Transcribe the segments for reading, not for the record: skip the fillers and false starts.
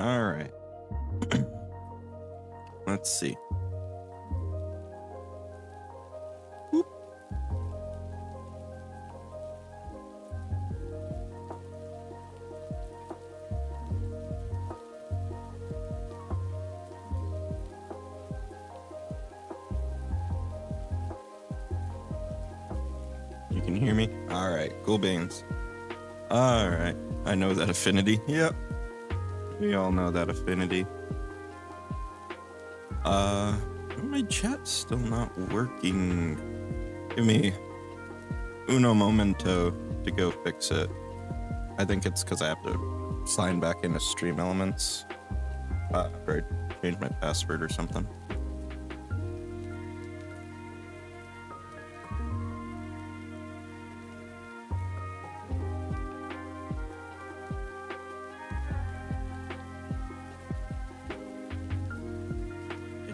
All right. Let's see. Whoop. You can hear me? All right. Cool beans. All right. I know that affinity. Yep. We all know that affinity. My chat's still not working. Give me uno momento to go fix it. I think it's because I have to sign back into Stream Elements. Or change my password or something.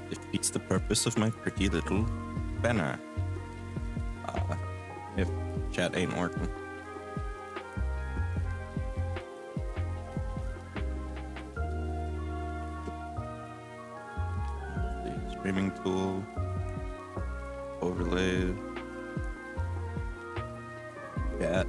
Defeats the purpose of my pretty little banner. If chat ain't working. The streaming tool, overlays, chat.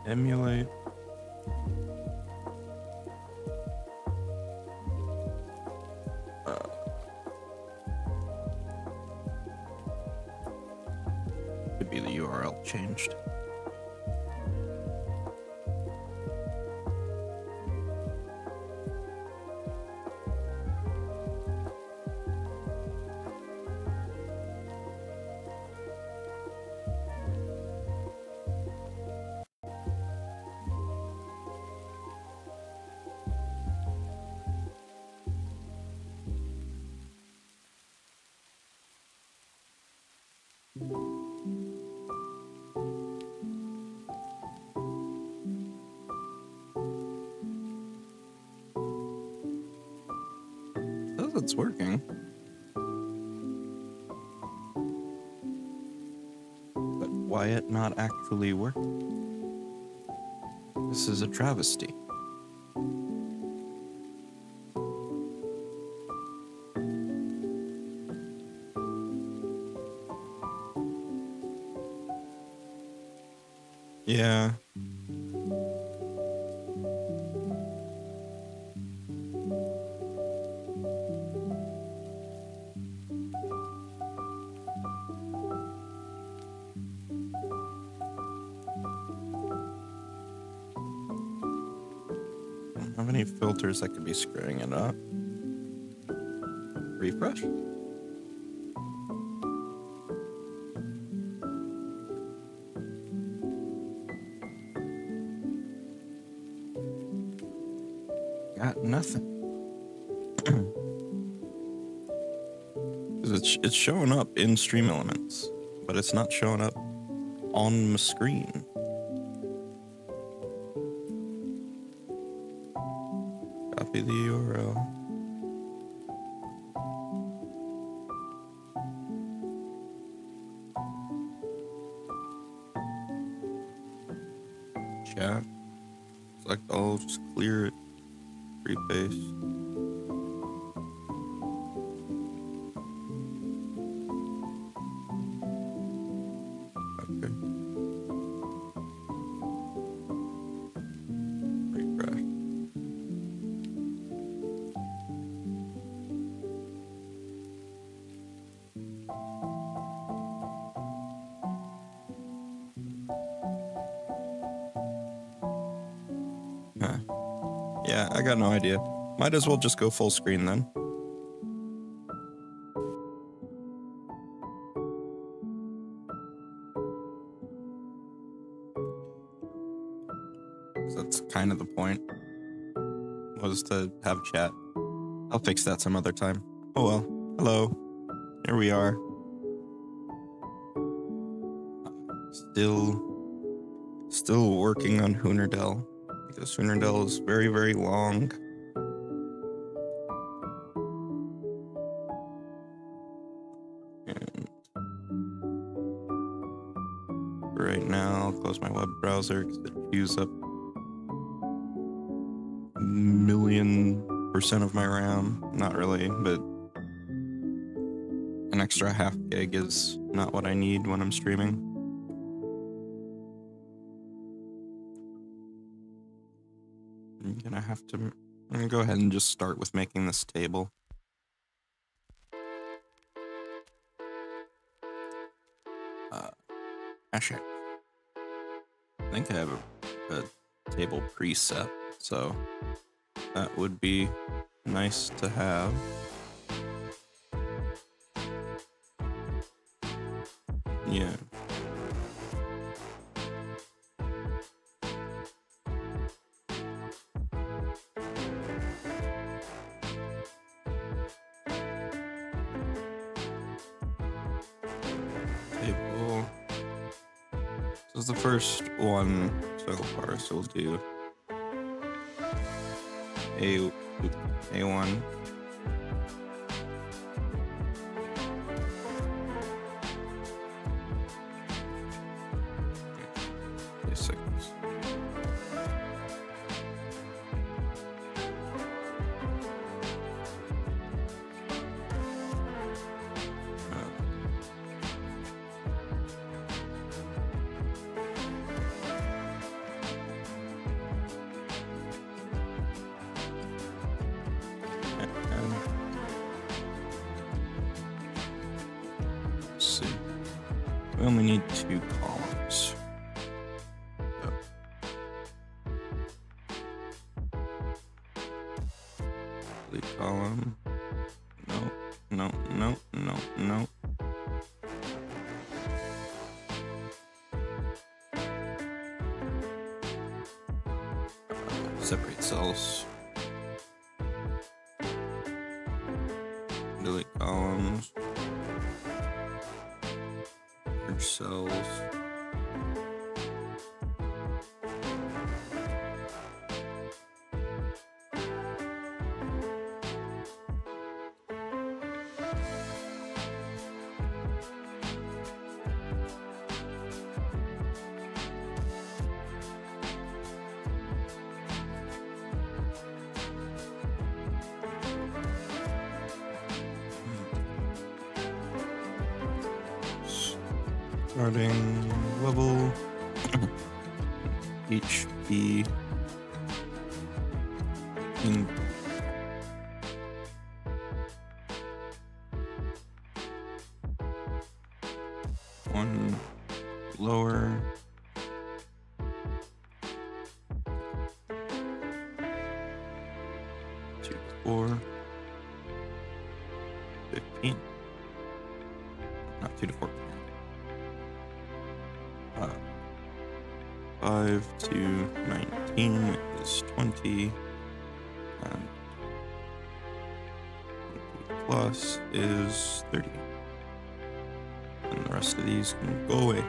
Emulate. Could be the URL changed. Says it's working. But why it not actually work? This is a travesty. Yeah. Don't have any filters that could be screwing it up. Refresh. Got nothing. It's showing up in Stream Elements, but it's not showing up on the screen. Copy the URL. Chat. Select all, just clear it. Repaste. Okay. Refresh. Huh. Yeah, I got no idea. Might as well just go full screen then. That's kind of the point. Was to have chat. I'll fix that some other time. Oh well. Hello. Here we are. Still working on Hoonerdell. this Unerdell is very, very long. And right now, I'll close my web browser because it chews up 1,000,000% of my RAM. Not really, but an extra half gig is not what I need when I'm streaming. I'm gonna go ahead and just start with making this table. Actually, I think I have a table preset, so that would be nice to have. Yeah. Table. This is the first one so far, so we'll do A1. A6. Let's see. We only need 2 columns. Delete column. No. Separate cells. Delete columns. Merge cells. Starting level HP in one lower 2 to 4 15 not 2 to 4 5 to 19 is 20, and 20 plus is 30. And the rest of these can go away.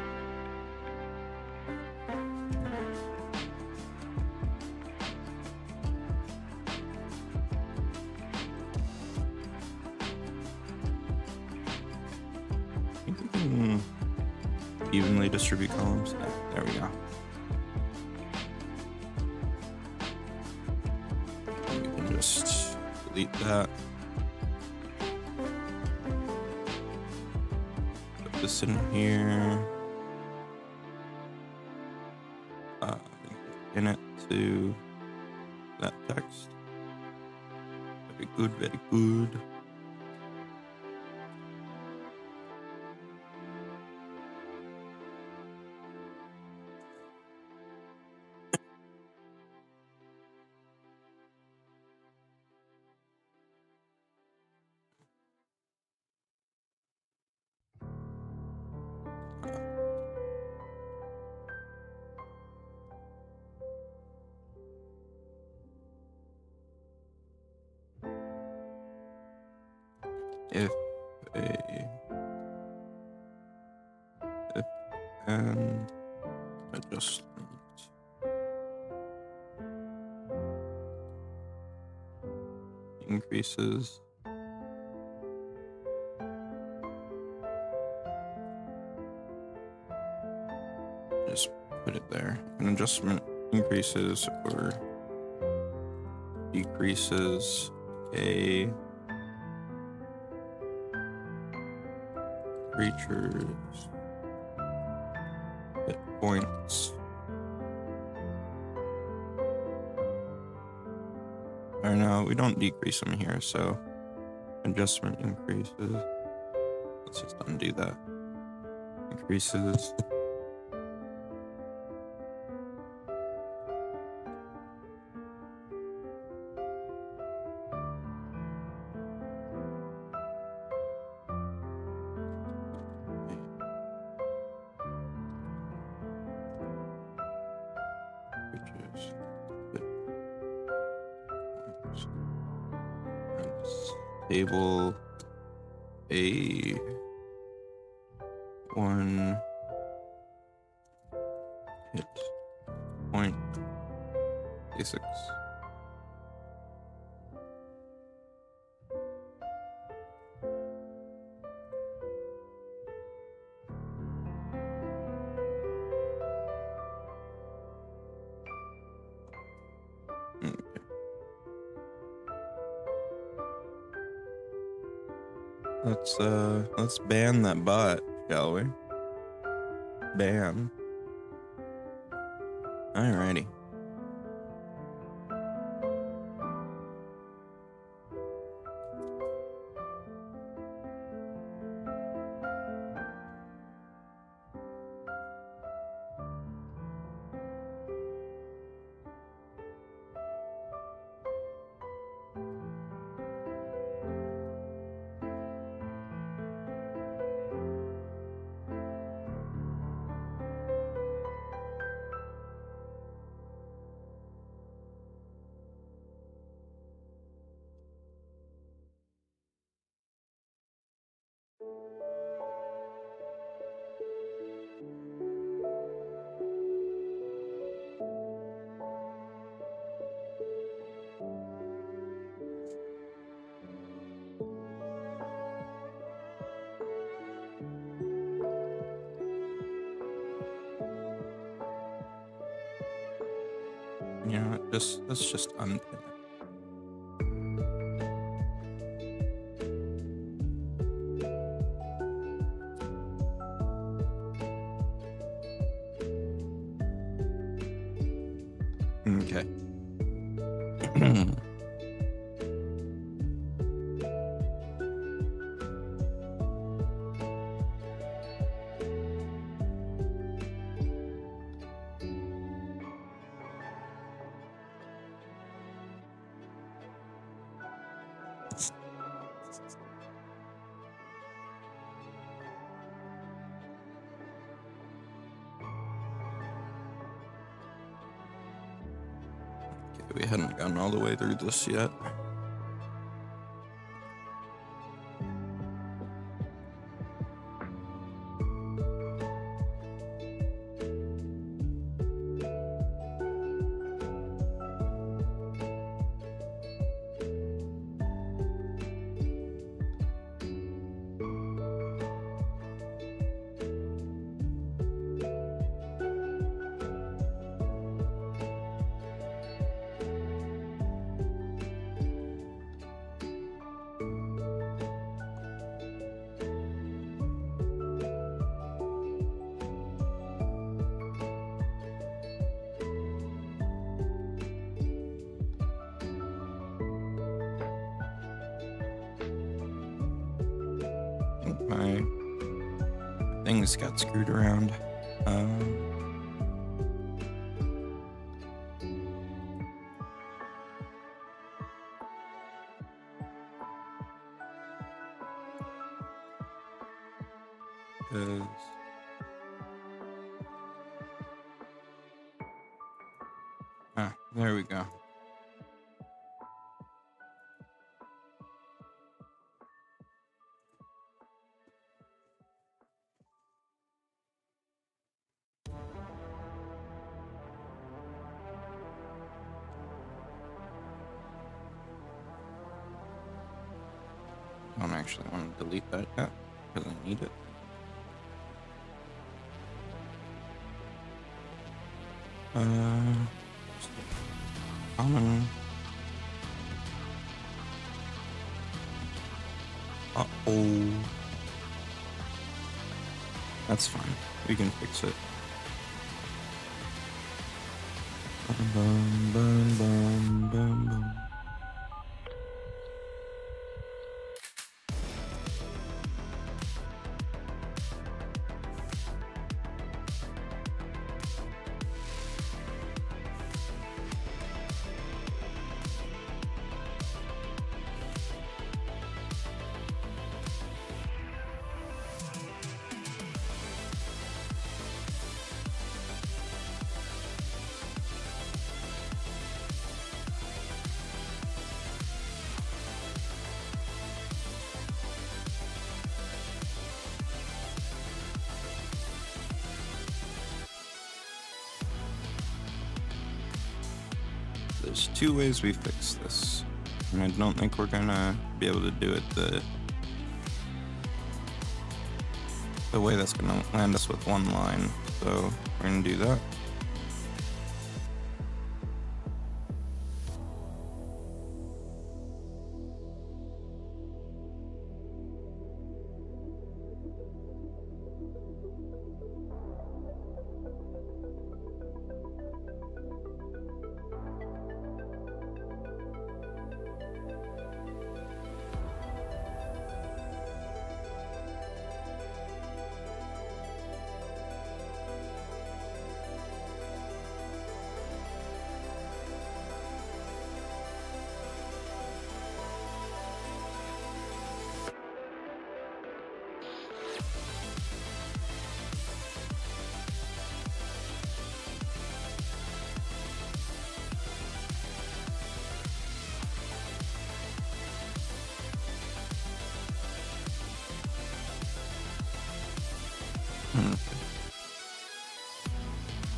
I think we can evenly distribute columns. Yeah, there we go. Just delete that. Put this in here. Pin it to that text. Very good, very good. If and adjustment increases. Just put it there. An adjustment increases or decreases a creature's hit points. Or no, we don't decrease them here, so adjustment increases. Let's just undo that. Increases. Table a 1 hit point a6. Let's ban that bot, shall we? Ban. Alrighty. You know what, let's just unpin it. Okay. We hadn't gotten all the way through this yet. My things got screwed around. There we go. actually want to delete that yet because I need it. Common. Uh-oh. That's fine. We can fix it. Bum, bum, bum, bum, bum. There's two ways we fix this, and I don't think we're gonna be able to do it the way that's gonna land us with one line. So we're gonna do that. Okay.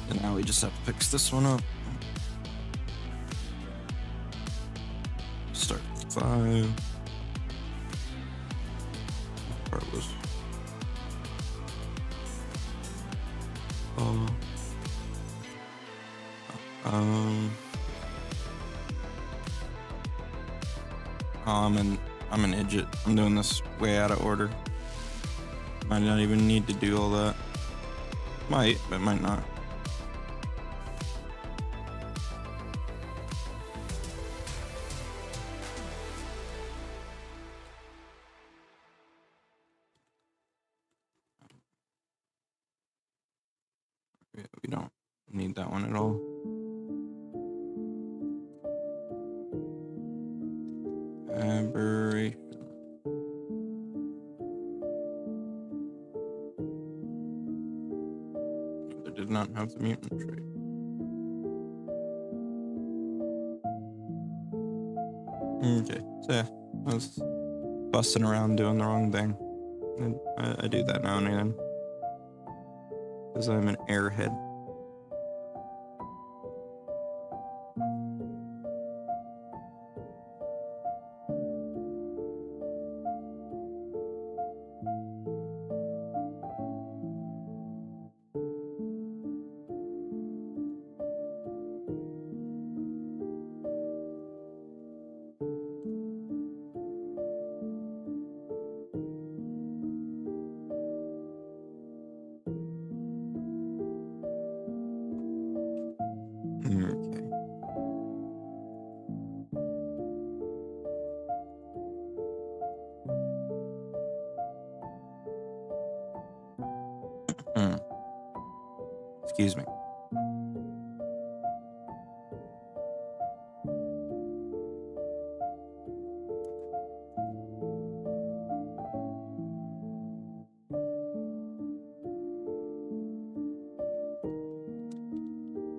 And now we just have to fix this one up. Start 5. What part was? Oh. I'm an idiot. I'm doing this way out of order. Might not even need to do all that. Might, but might not. We don't need that one at all. Aberration. They did not have the mutant trait. Okay, so yeah, I was busting around doing the wrong thing. And I do that now and again. Because I'm an airhead. Okay. Excuse me.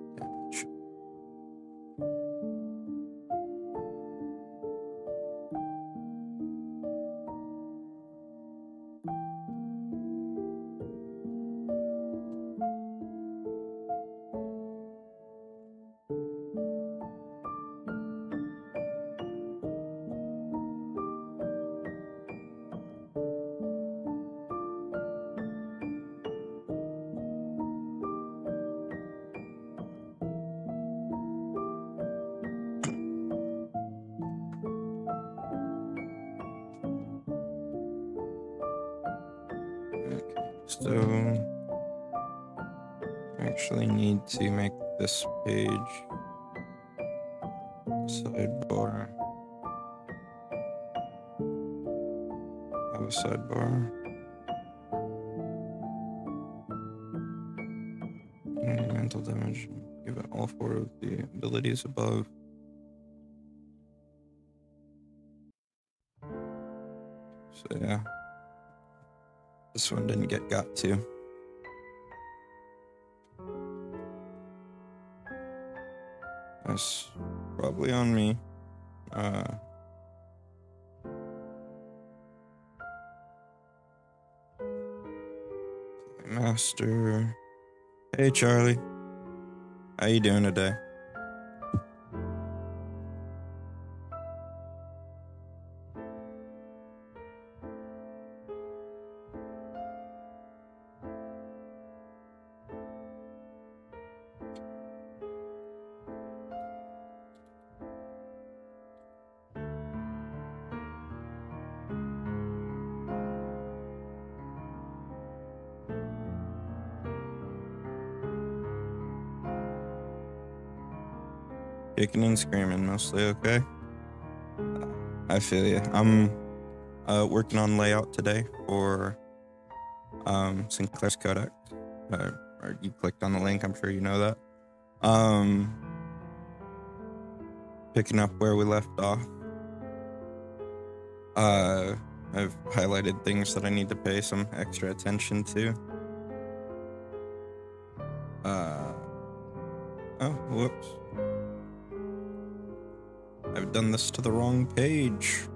Damage. So I actually need to make this page sidebar. Have a sidebar. Mental damage. Give it all 4 of the abilities above. So yeah. This one didn't get got to. That's probably on me. Master. Hey Charlie. How you doing today? Kicking and screaming, mostly okay. I feel you. I'm working on layout today for Sinclair's Codex. Or you clicked on the link, I'm sure you know that. Picking up where we left off. I've highlighted things that I need to pay some extra attention to. Oh, whoops. I've done this to the wrong page.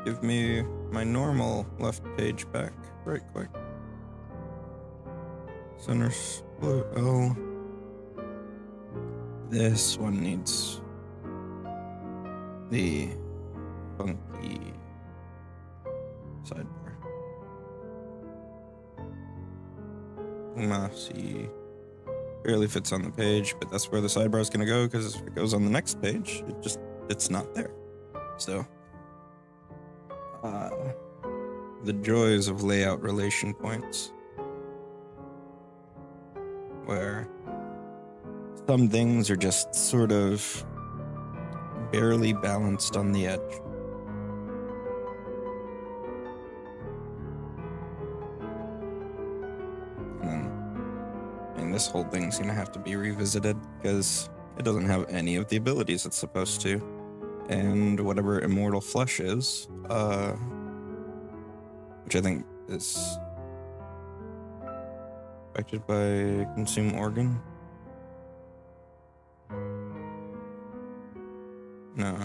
Give me my normal left page back right quick. Center split L. This one needs the funky sidebar. See, barely fits on the page, but that's where the sidebar is going to go, because if it goes on the next page, it's not there. So the joys of layout relation points, where some things are just sort of barely balanced on the edge. And this whole thing's gonna have to be revisited because it doesn't have any of the abilities it's supposed to. And whatever Immortal Flesh is, which I think is affected by Consume Organ. No.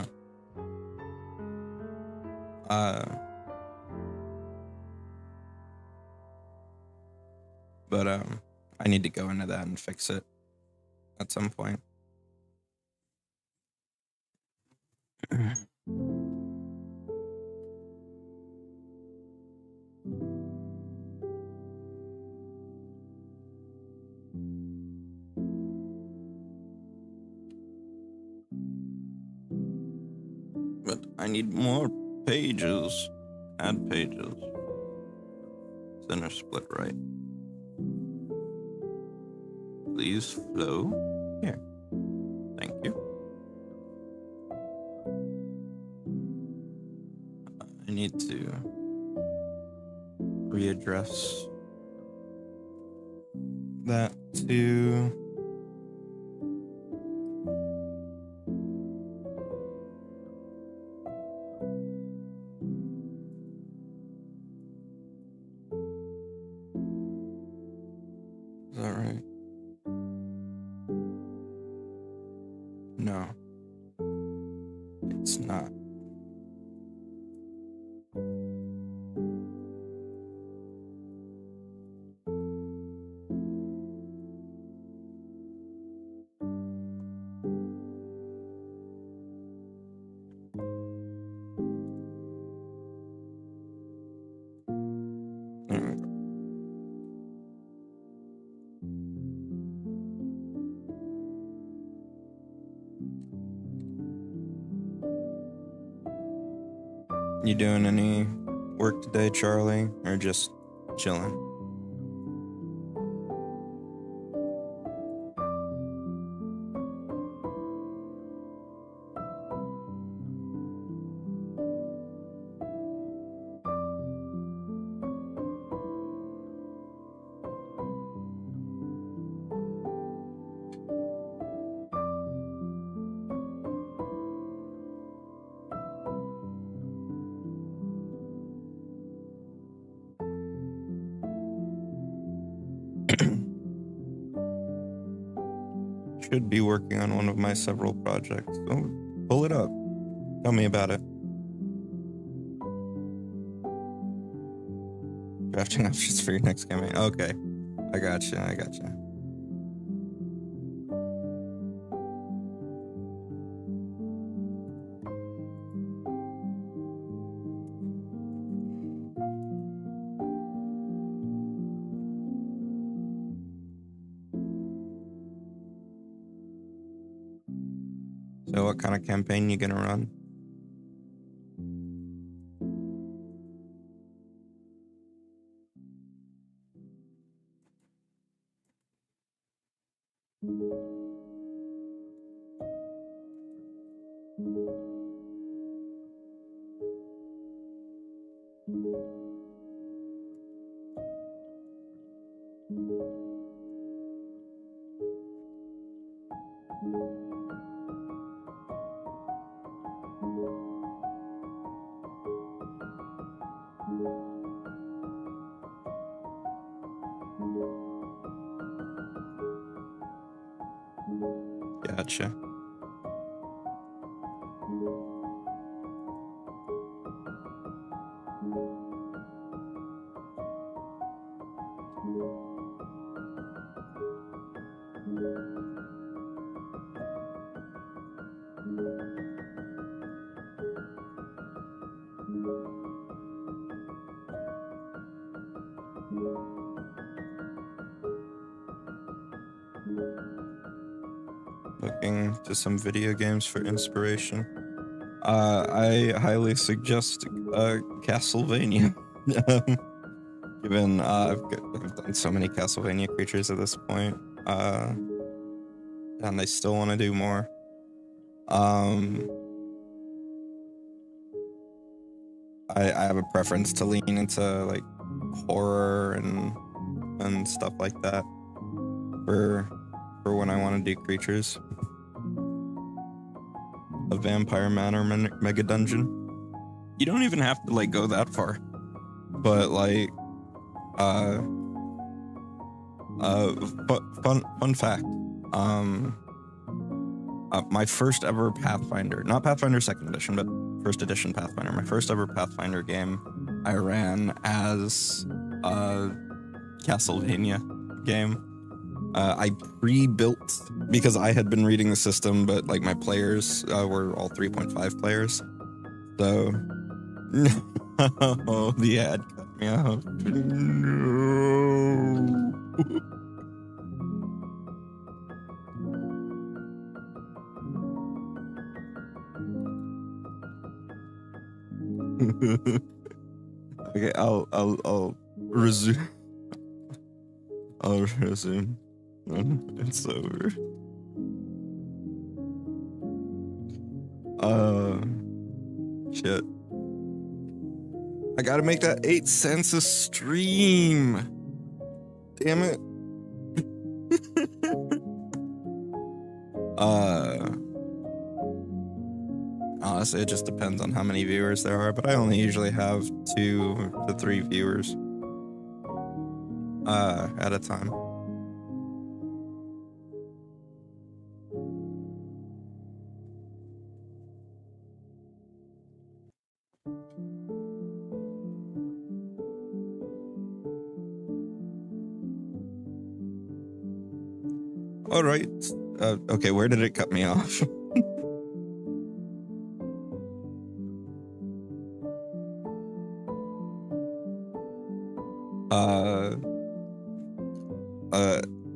But I need to go into that and fix it at some point. But I need more pages. Add pages. Center split right. Please flow. Here. Thank you. I need to readdress that to is that right? No, it's not. There we go. You doing any work today, Charlie, or just chilling? should be working on one of my several projects. So pull it up. Tell me about it. Drafting options for your next campaign. Okay. I gotcha. So what kind of campaign you gonna run? Gotcha. Looking to some video games for inspiration. I highly suggest Castlevania. Given I've done so many Castlevania creatures at this point, and I still want to do more. I have a preference to lean into like horror and stuff like that for when I want to do creatures. A Vampire Manor mega dungeon. You don't even have to like go that far, but like fun fact. My first ever Pathfinder, not Pathfinder 2nd edition, but 1st edition Pathfinder. My first ever Pathfinder game I ran as a Castlevania game. I pre-built, because I had been reading the system, but like my players were all 3.5 players. So, no, the ad cut me off. No. Okay, I'll resume. I'll resume. It's over. Shit. I gotta make that 8 cents a stream. Damn it. Honestly, it just depends on how many viewers there are, but I only usually have 2 to 3 viewers at a time. All right. Okay, where did it cut me off?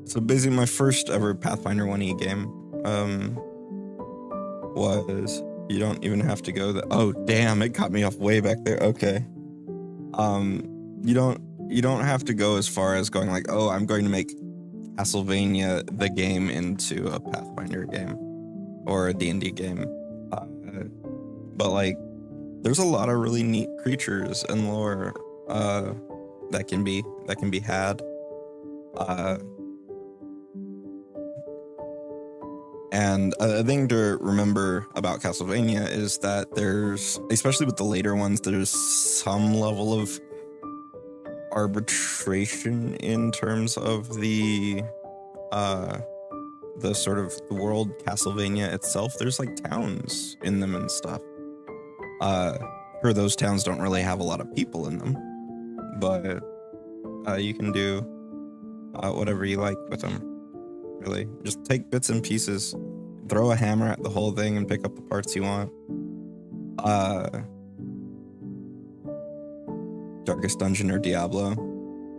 So basically my first ever Pathfinder 1E game, was, you don't even have to go oh damn, it cut me off way back there. Okay. You don't have to go as far as going like, oh, I'm going to make Castlevania the game into a Pathfinder game or a D&D game. But like, there's a lot of really neat creatures and lore that can be had. And a thing to remember about Castlevania is that there's, especially with the later ones, there's some level of arbitration in terms of the the sort of the world Castlevania itself, there's like towns in them and stuff. Those towns don't really have a lot of people in them, but you can do whatever you like with them. Really, just take bits and pieces, throw a hammer at the whole thing, and pick up the parts you want. Darkest Dungeon or Diablo,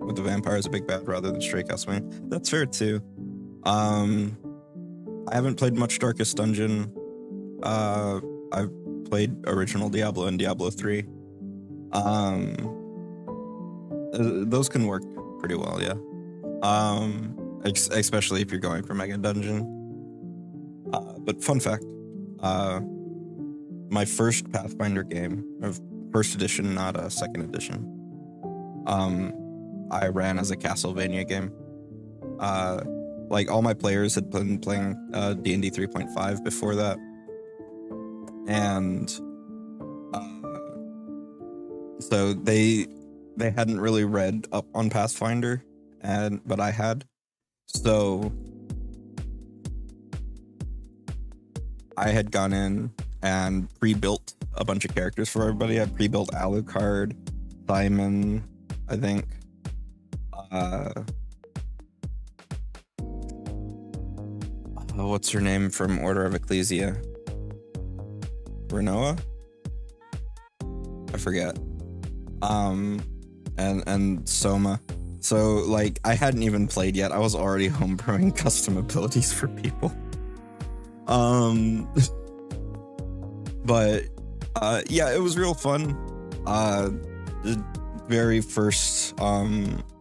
with the vampire as a big bad rather than straight Castlevania. That's fair too. I haven't played much Darkest Dungeon. I've played original Diablo and Diablo 3. Those can work pretty well, yeah. Especially if you're going for Mega Dungeon. But fun fact, my first Pathfinder game, of first edition, not a second edition, I ran as a Castlevania game. Like all my players had been playing D&D 3.5 before that, and so they hadn't really read up on Pathfinder, but I had, so I had gone in and pre-built a bunch of characters for everybody. I pre-built Alucard, Simon, I think. What's her name from Order of Ecclesia? Renoa? I forget. And Soma. So, like, I hadn't even played yet. I was already homebrewing custom abilities for people. But, yeah, it was real fun. The very first,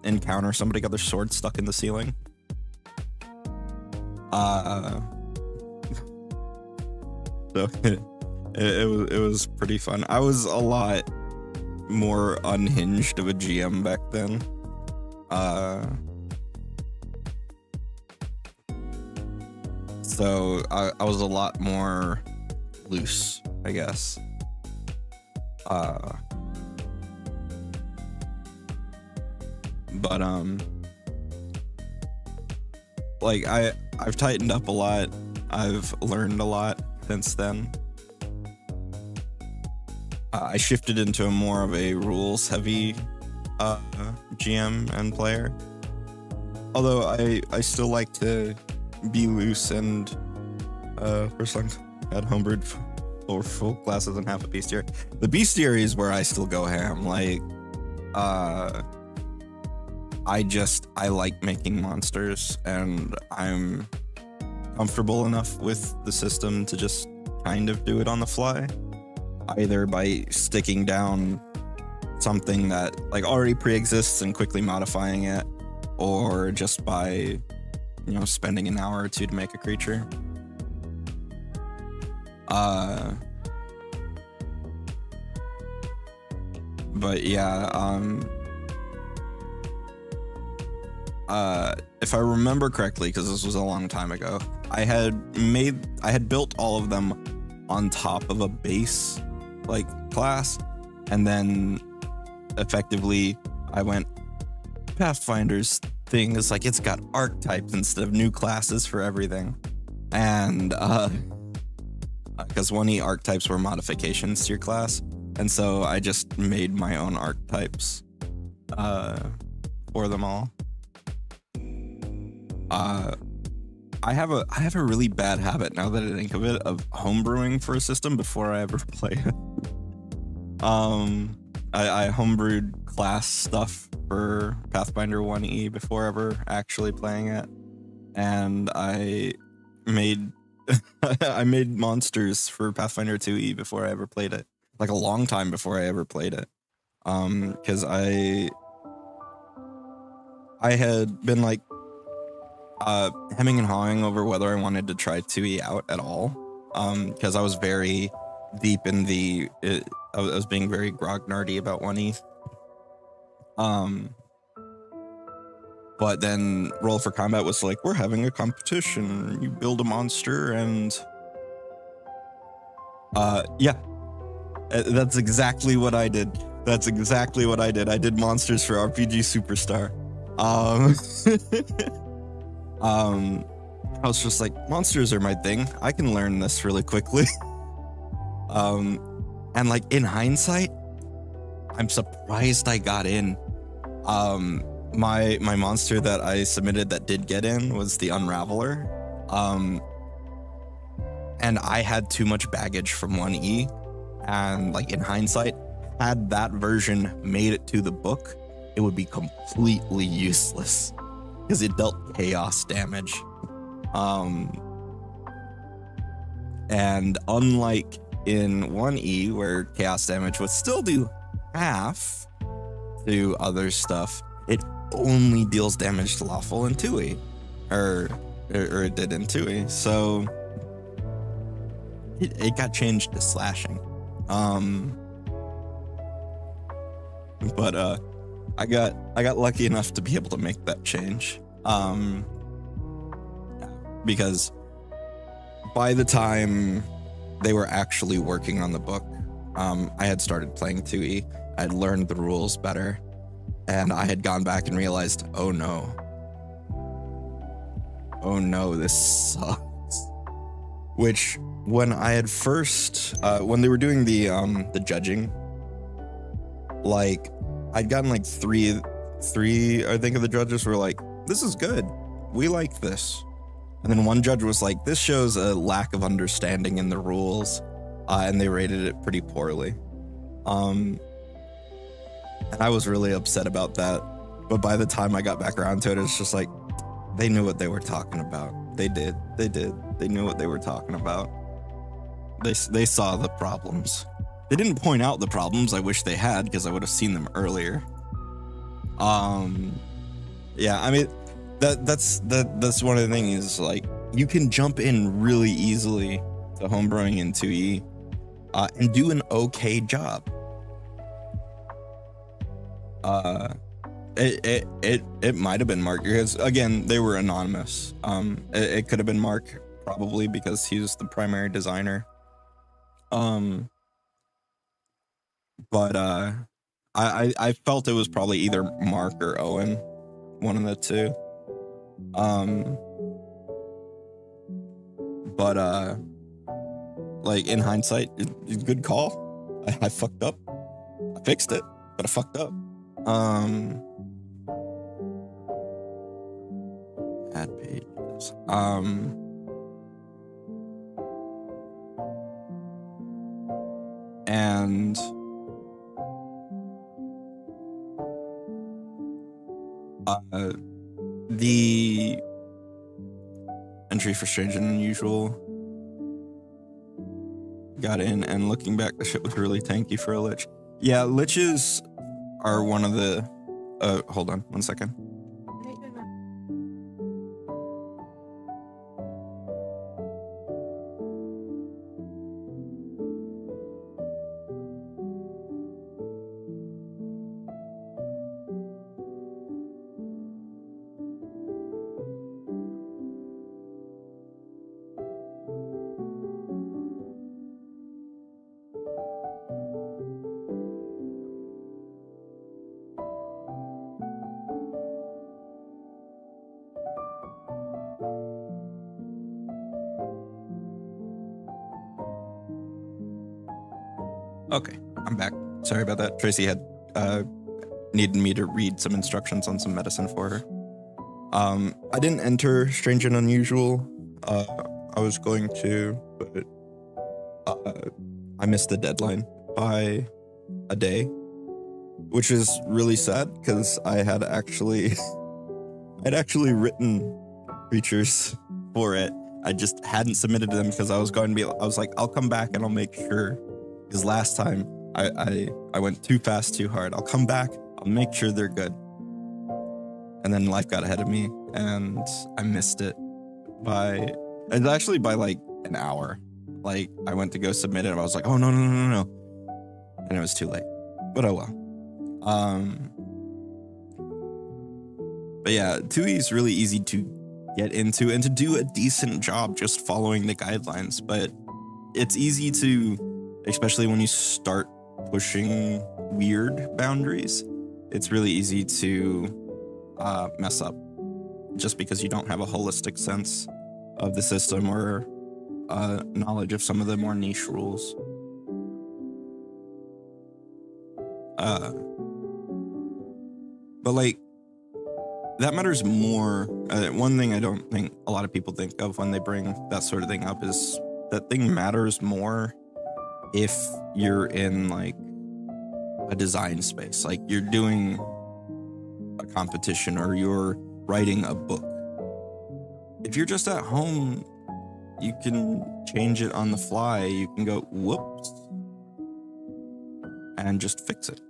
encounter, somebody got their sword stuck in the ceiling. So it was pretty fun. I was a lot more unhinged of a GM back then. So I was a lot more loose, I guess. But like I've tightened up a lot. I've learned a lot since then. I shifted into more of a rules heavy GM and player. Although I still like to be loose and first time had homebrewed for full classes and half a bestiary. The bestiary is where I still go ham. Like I like making monsters, and I'm comfortable enough with the system to just kind of do it on the fly, either by sticking down something that like already pre-exists and quickly modifying it, or just by, you know, spending an hour or two to make a creature. But yeah, if I remember correctly, because this was a long time ago, I had built all of them on top of a base like class, and then effectively I went, Pathfinder's thing is like it's got archetypes instead of new classes for everything, and because 1E archetypes were modifications to your class, and so I just made my own archetypes for them all. I have a really bad habit, now that I think of it, of homebrewing for a system before I ever play it. I homebrewed class stuff for Pathfinder 1E before ever actually playing it, and I made I made monsters for Pathfinder 2E before I ever played it, like a long time before I ever played it, because I had been like hemming and hawing over whether I wanted to try 2E out at all, because I was very deep in I was being very grognardy about 1E. But then Roll for Combat was like, we're having a competition. You build a monster, and yeah, that's exactly what I did. That's exactly what I did. I did monsters for RPG Superstar. I was just like, monsters are my thing. I can learn this really quickly. And like in hindsight, I'm surprised I got in. My monster that I submitted that did get in was the Unraveler. And I had too much baggage from 1E. And like in hindsight, had that version made it to the book, it would be completely useless because it dealt chaos damage. And unlike in 1E, where chaos damage would still do half to other stuff, it only deals damage to lawful in 2E, or it did in 2E. So it got changed to slashing. But I got lucky enough to be able to make that change. Because by the time they were actually working on the book, I had started playing 2E. I'd learned the rules better, and I had gone back and realized, oh no, this sucks. Which, when I had first, when they were doing the judging, like, I'd gotten like three, I think, of the judges were like, this is good, we like this. And then one judge was like, this shows a lack of understanding in the rules, and they rated it pretty poorly. And I was really upset about that. But by the time I got back around to it, it's just like, they knew what they were talking about. They did. They knew what they were talking about. They saw the problems. They didn't point out the problems. I wish they had, because I would have seen them earlier. Yeah, I mean, that's one of the things, is like, you can jump in really easily to homebrewing in 2E and do an okay job. It might have been Mark, because again, they were anonymous. It could have been Mark, probably, because he's the primary designer. But I felt it was probably either Mark or Owen, one of the two. But like, in hindsight, it's a good call. I fucked up. I fixed it, but I fucked up. Add pages. And the entry for Strange and Unusual got in, and looking back, the shit was really tanky for a lich. Yeah, liches are one of the... hold on, 1 second. Okay, I'm back. Sorry about that. Tracy had needed me to read some instructions on some medicine for her. I didn't enter Strange and Unusual. I was going to, but I missed the deadline by a day, which is really sad, because I had actually written creatures for it. I just hadn't submitted them because I was like, I'll come back and I'll make sure. Because last time I went too fast, too hard. I'll come back, I'll make sure they're good. And then life got ahead of me, and I missed it by like an hour. Like, I went to go submit it, and I was like, oh, no. And it was too late. But oh well. But yeah, 2E is really easy to get into and to do a decent job just following the guidelines. But it's easy to... especially when you start pushing weird boundaries, it's really easy to mess up just because you don't have a holistic sense of the system or knowledge of some of the more niche rules. But like, that matters more. One thing I don't think a lot of people think of when they bring that sort of thing up is that thing matters more if you're in like a design space, like you're doing a competition or you're writing a book. If you're just at home, you can change it on the fly. You can go, whoops, and just fix it.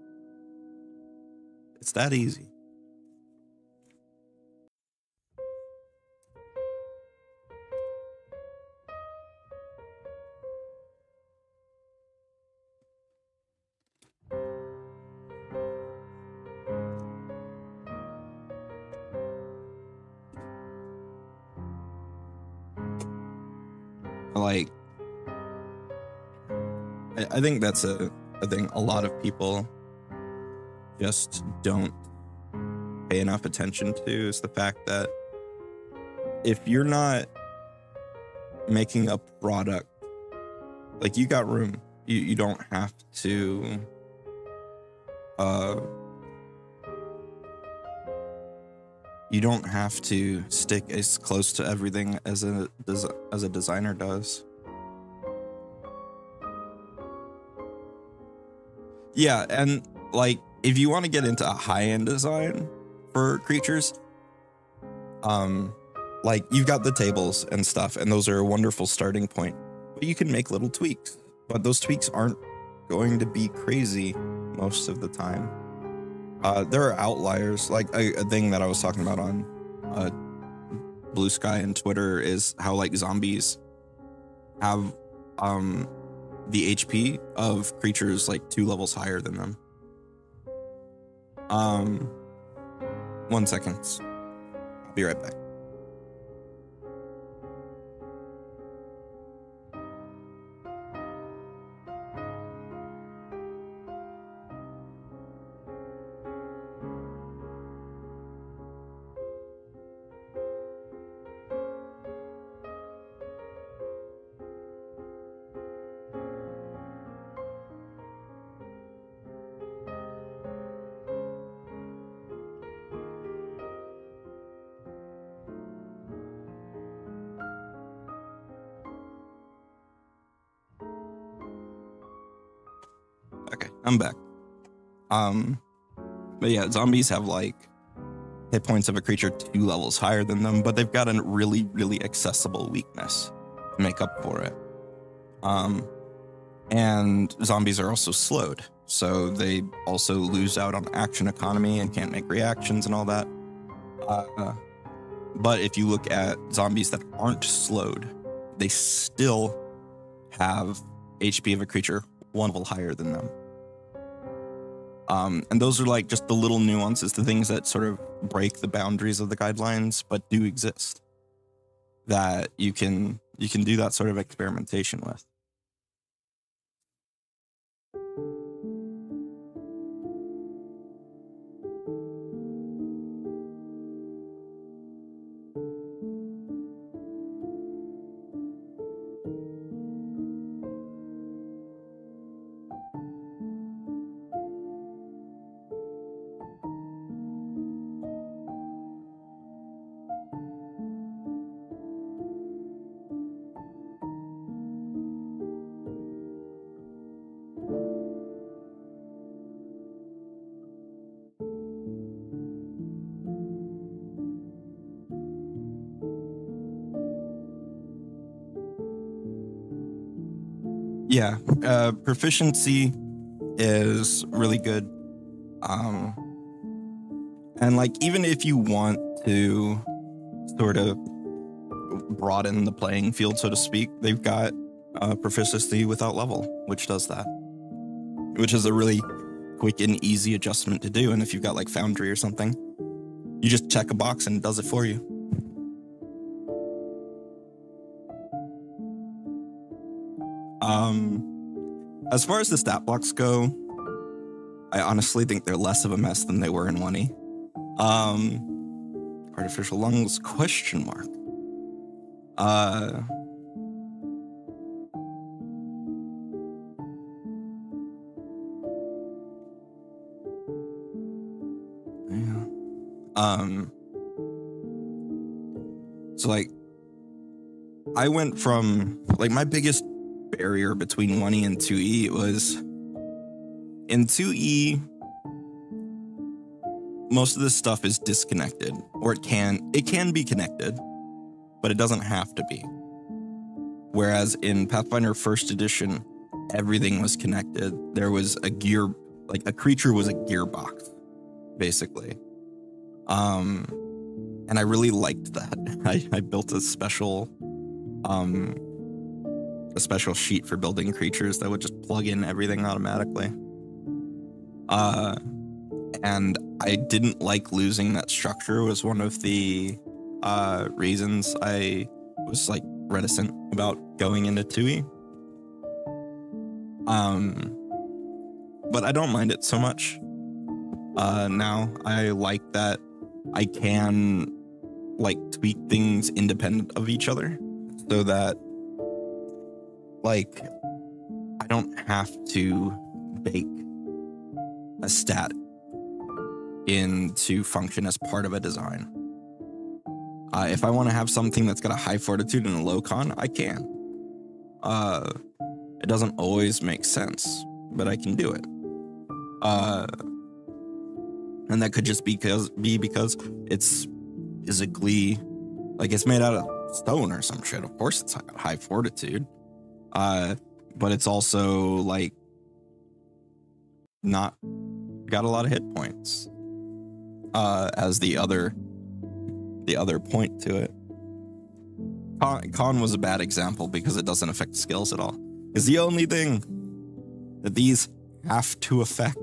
It's that easy. Like, I think that's a thing a lot of people just don't pay enough attention to, is the fact that if you're not making a product, like, you got room, you don't have to you don't have to stick as close to everything as a designer does. Yeah, and like, if you want to get into a high-end design for creatures, like, you've got the tables and stuff, and those are a wonderful starting point. But you can make little tweaks, but those tweaks aren't going to be crazy most of the time. There are outliers. Like, a thing that I was talking about on Blue Sky and Twitter is how, like, zombies have the HP of creatures like 2 levels higher than them. 1 second. I'll be right back. Okay, I'm back. But yeah, zombies have like hit points of a creature 2 levels higher than them, but they've got a really, really accessible weakness to make up for it. And zombies are also slowed, so they also lose out on action economy and can't make reactions and all that. But if you look at zombies that aren't slowed, they still have HP of a creature 1 level higher than them. And those are like just the little nuances, the things that sort of break the boundaries of the guidelines, but do exist, that you can do that sort of experimentation with. Yeah, proficiency is really good. And like, even if you want to sort of broaden the playing field, so to speak, they've got proficiency without level, which does that, which is a really quick and easy adjustment to do. And if you've got like Foundry or something, you just check a box and it does it for you. As far as the stat blocks go, I honestly think they're less of a mess than they were in 1E. Artificial lungs, question mark. Uh, yeah. So like, I went from like my biggest barrier between 1E and 2E was in 2E, most of this stuff is disconnected, or it can be connected, but it doesn't have to be. Whereas in Pathfinder First Edition, everything was connected. There was a gear, like a creature was a gearbox, basically. And I really liked that. I built a special sheet for building creatures that would just plug in everything automatically. And I didn't like losing that structure. Was one of the reasons I was like reticent about going into 2E. But I don't mind it so much. Now I like that I can like tweak things independent of each other, so that like I don't have to bake a stat in to function as part of a design. If I want to have something that's got a high fortitude and a low con, I can. It doesn't always make sense, but I can do it. And that could just be because it's physically, like, it's made out of stone or some shit. Of course it's high fortitude. But it's also like not got a lot of hit points. As the other point to it. Con was a bad example because it doesn't affect skills at all. Because the only thing that these have to affect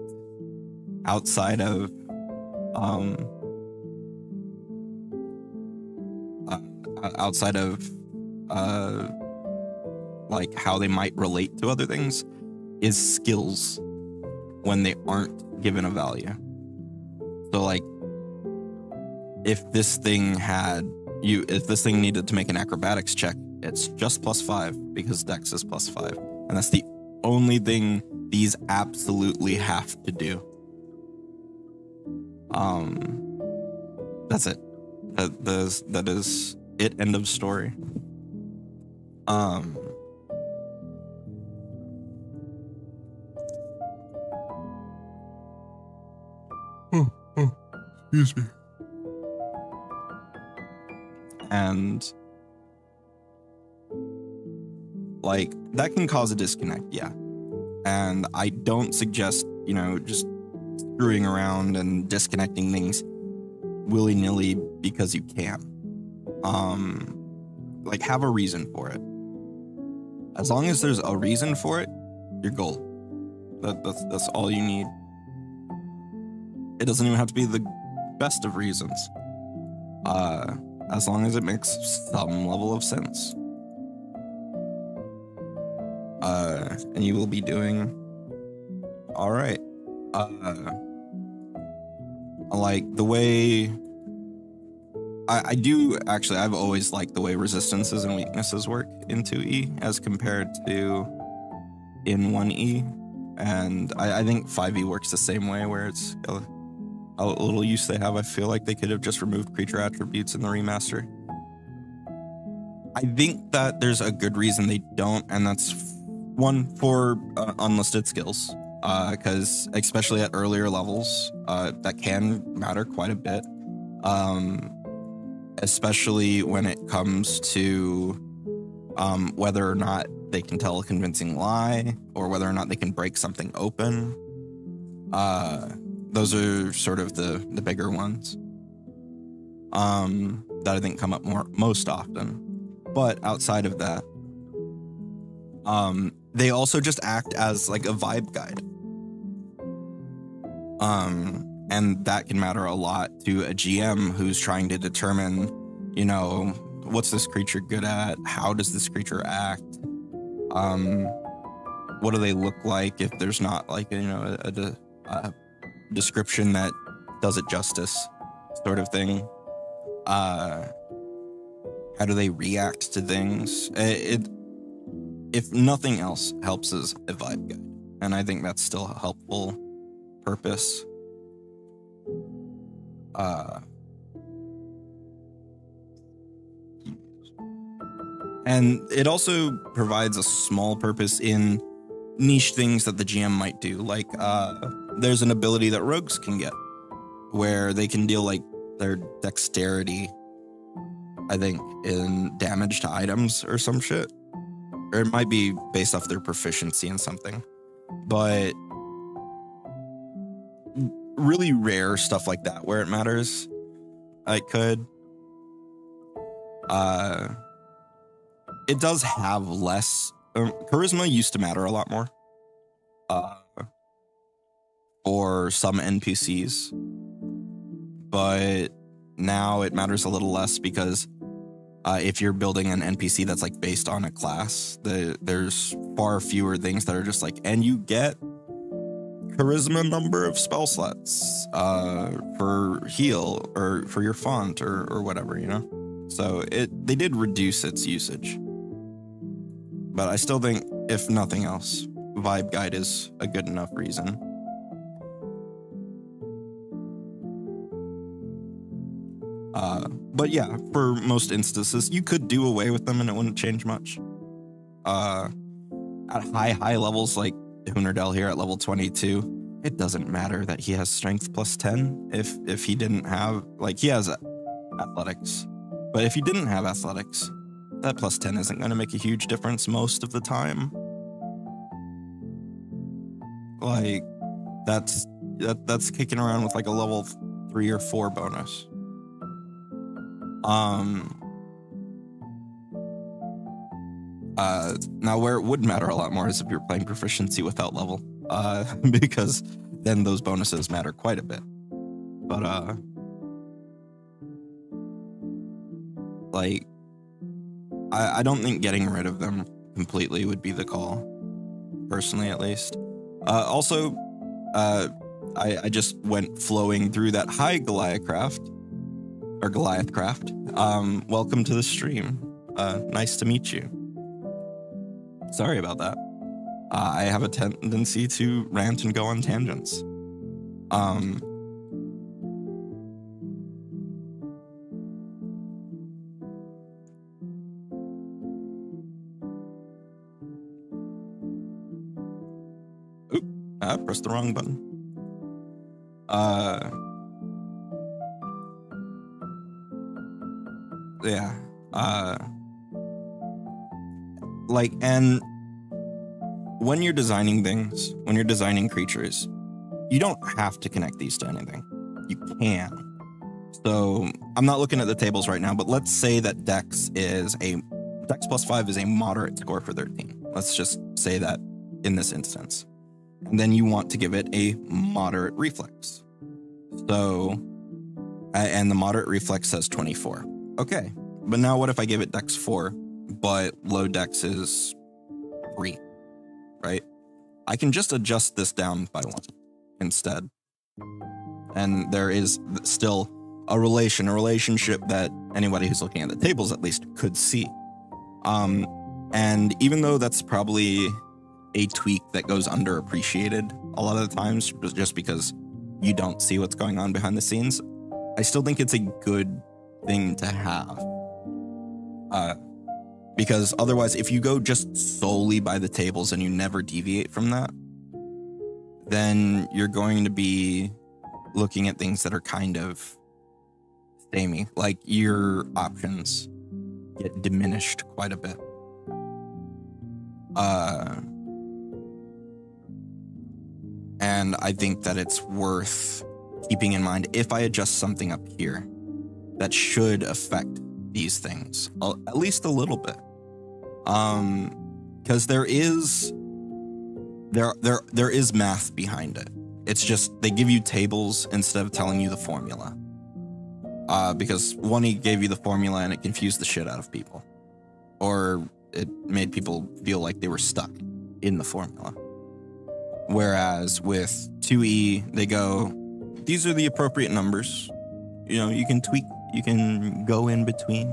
outside of like how they might relate to other things is skills when they aren't given a value. So like, if this thing needed to make an acrobatics check, it's just +5 because Dex is +5, and that's the only thing these absolutely have to do. That's it. That is it. End of story. Excuse me. And like that can cause a disconnect, yeah. And I don't suggest, just screwing around and disconnecting things willy-nilly because you can. Like, have a reason for it. As long as there's a reason for it, you're gold. That's all you need. It doesn't even have to be the best of reasons. As long as it makes some level of sense. And you will be doing all right. Like the way I've always liked the way resistances and weaknesses work in 2E as compared to in 1E. And I think 5E works the same way, where it's a little use they have. I feel like they could have just removed creature attributes in the remaster. I think that there's a good reason they don't, and that's one for unlisted skills, because especially at earlier levels, that can matter quite a bit, especially when it comes to whether or not they can tell a convincing lie or whether or not they can break something open. Those are sort of the bigger ones that I think come up most often. But outside of that, they also just act as like a vibe guide. And that can matter a lot to a GM who's trying to determine, what's this creature good at? How does this creature act? What do they look like if there's not like, a description that does it justice, sort of thing. how do they react to things. It if nothing else helps as a vibe guide, and I think that's still a helpful purpose. And it also provides a small purpose in niche things that the GM might do. Like, there's an ability that rogues can get where they can deal like their dexterity, I think, in damage to items or some shit. Or it might be based off their proficiency in something. But really rare stuff like that where it matters, I could. It does have less. Charisma used to matter a lot more for some NPCs, but now it matters a little less because if you're building an NPC that's like based on a class, there's far fewer things that are just like, and you get charisma number of spell slots for heal or for your font or whatever, you know? So they did reduce its usage. But I still think, if nothing else, Vibe Guide is a good enough reason. But yeah, for most instances, you could do away with them and it wouldn't change much. At high levels, like Hunerdell here at level 22, it doesn't matter that he has strength plus 10 if he didn't have, like, he has athletics. But if he didn't have athletics, that plus 10 isn't going to make a huge difference most of the time. Like, that's kicking around with like a level 3 or 4 bonus. Now where it would matter a lot more is if you're playing proficiency without level, because then those bonuses matter quite a bit. But, like, I don't think getting rid of them completely would be the call, personally at least. Also, I just went flowing through that. Hi, Goliath Craft. Welcome to the stream. Nice to meet you. Sorry about that. I have a tendency to rant and go on tangents. I pressed the wrong button. Yeah. Like, and when you're designing things, when you're designing creatures, you don't have to connect these to anything. You can. So I'm not looking at the tables right now, but let's say that Dex plus 5 is a moderate score for 13. Let's just say that in this instance. And then you want to give it a moderate reflex. So, and the moderate reflex says 24. Okay, but now what if I give it Dex 4, but low Dex is 3, right? I can just adjust this down by 1 instead. And there is still a relationship that anybody who's looking at the tables at least could see. And even though that's probably a tweak that goes underappreciated a lot of the times just because you don't see what's going on behind the scenes, I still think it's a good thing to have. Because otherwise, if you go just solely by the tables and you never deviate from that, then you're going to be looking at things that are kind of samey. Like, your options get diminished quite a bit. And I think that it's worth keeping in mind, if I adjust something up here, that should affect these things, at least a little bit. Because there is math behind it. It's just, they give you tables instead of telling you the formula. Because one, he gave you the formula and it confused the shit out of people. Or it made people feel like they were stuck in the formula. Whereas with 2E, they go, these are the appropriate numbers. You know, you can tweak, you can go in between.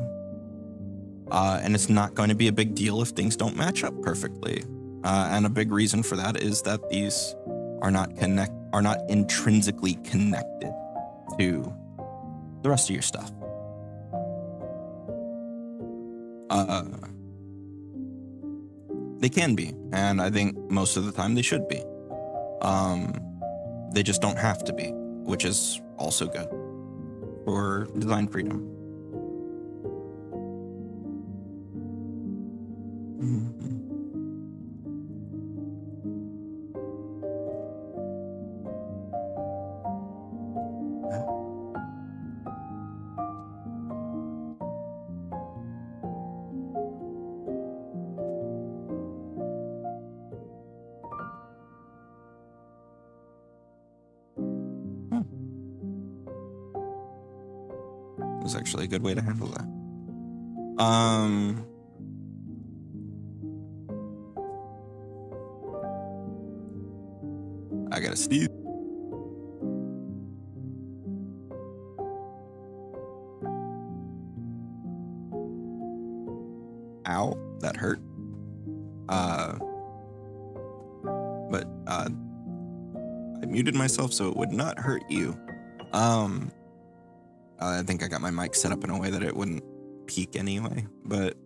And it's not going to be a big deal if things don't match up perfectly. And a big reason for that is that these are not intrinsically connected to the rest of your stuff. They can be, and I think most of the time they should be. They just don't have to be, which is also good for design freedom. That's actually a good way to handle that. I gotta sneeze. Ow, that hurt. But I muted myself so it would not hurt you. I think I got my mic set up in a way that it wouldn't peak anyway, but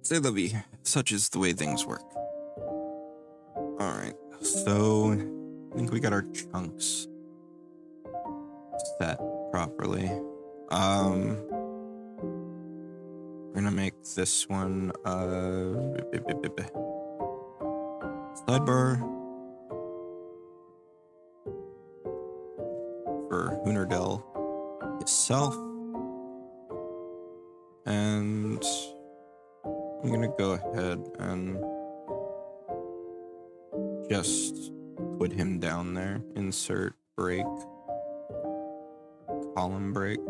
c'est la vie. Such is the way things work. Alright, so I think we got our chunks set properly. We're gonna make this one sidebar for Hunerdell itself, and I'm gonna go ahead and just put him down there. Insert break, column break.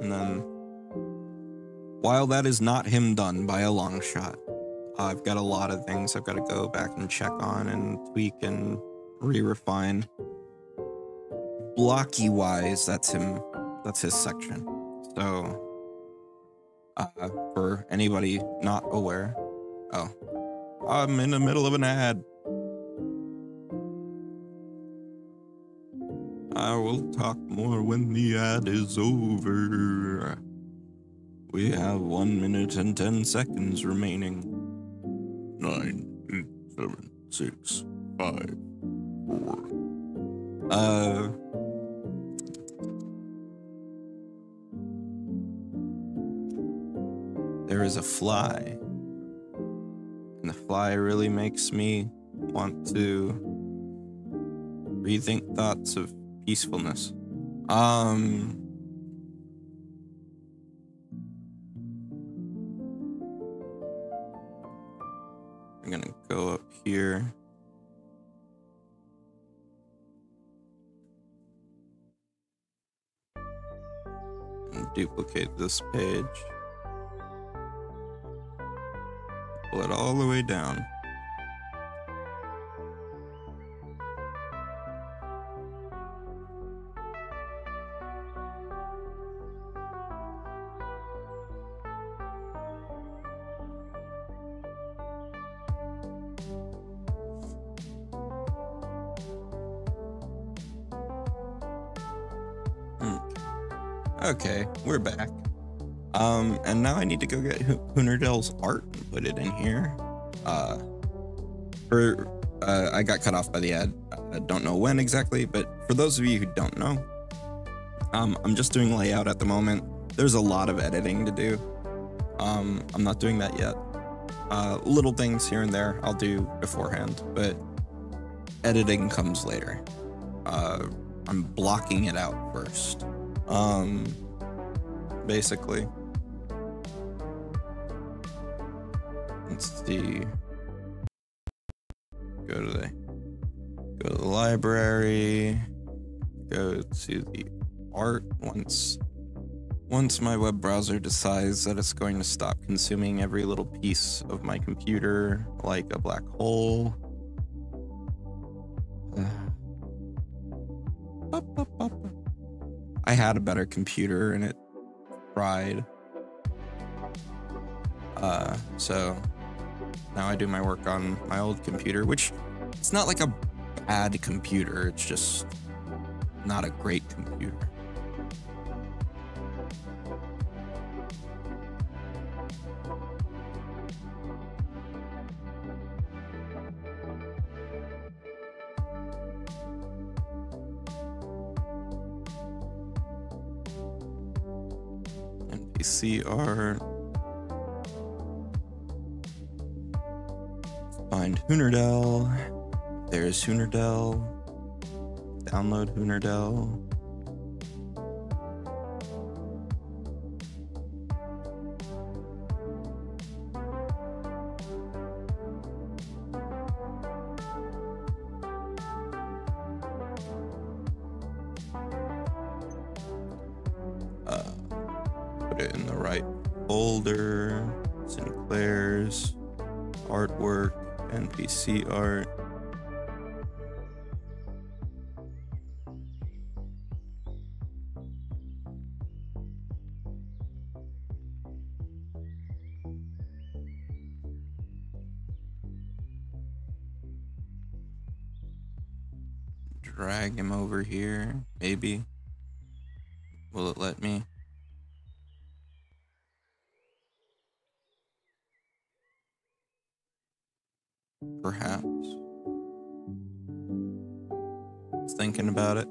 And then, while that is not him done by a long shot, I've got a lot of things I've got to go back and check on and tweak and re-refine. Blocky wise, that's him. That's his section. So, for anybody not aware, I'm in the middle of an ad. I will talk more when the ad is over. We have 1 minute and 10 seconds remaining. 9, 8, 7, 6, 5, 4. There is a fly. And the fly really makes me want to rethink thoughts of peacefulness. I'm gonna go up here. And duplicate this page. Pull it all the way down. Okay, we're back. And now I need to go get Hunerdell's art and put it in here. I got cut off by the ad. I don't know when exactly, but for those of you who don't know, I'm just doing layout at the moment. There's a lot of editing to do. I'm not doing that yet. Little things here and there I'll do beforehand, but editing comes later. I'm blocking it out first. Basically. Let's see. Go to the library. Go to the art once my web browser decides that it's going to stop consuming every little piece of my computer like a black hole. I had a better computer and it fried. So now I do my work on my old computer, which it's not like a bad computer. It's just not a great computer. NPCR. Find Hoonerdell. There's Hoonerdell. Download Hoonerdell. Put it in the right folder. Sinclair's artwork, NPC art. Drag him over here, maybe. Will it let me? Perhaps. It's thinking about it.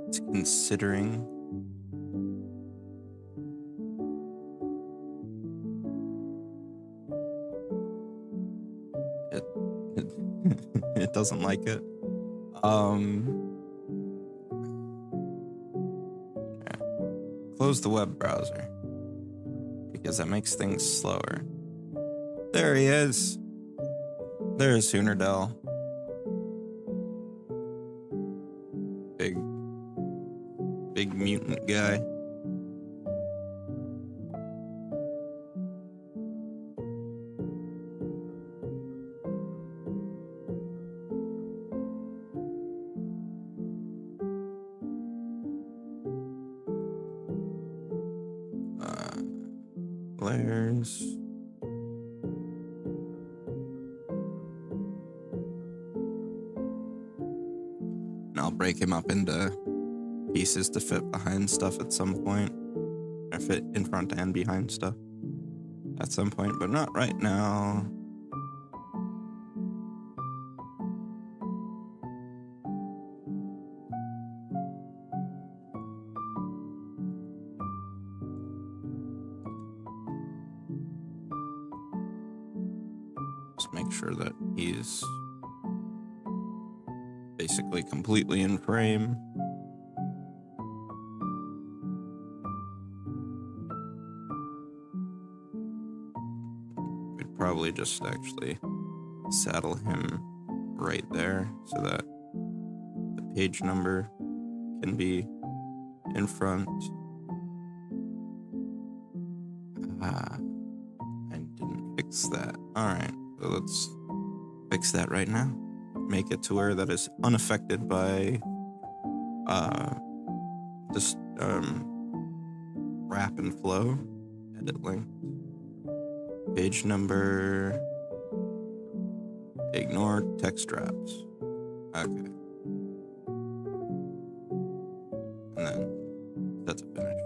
It's considering. It doesn't like it. Close the web browser because that makes things slower. There he is. There's Hoonerdell. Big mutant guy. Layers. And I'll break him up into pieces to fit behind stuff at some point. Or fit in front and behind stuff at some point, but not right now. Just make sure that he's basically completely in frame. We'd probably just actually saddle him right there so that the page number can be in front. I didn't fix that. All right, so let's fix that right now. Make it to where that is unaffected by just wrap and flow. Edit link. Page number. Ignore text wraps. Okay. And then that's a finish.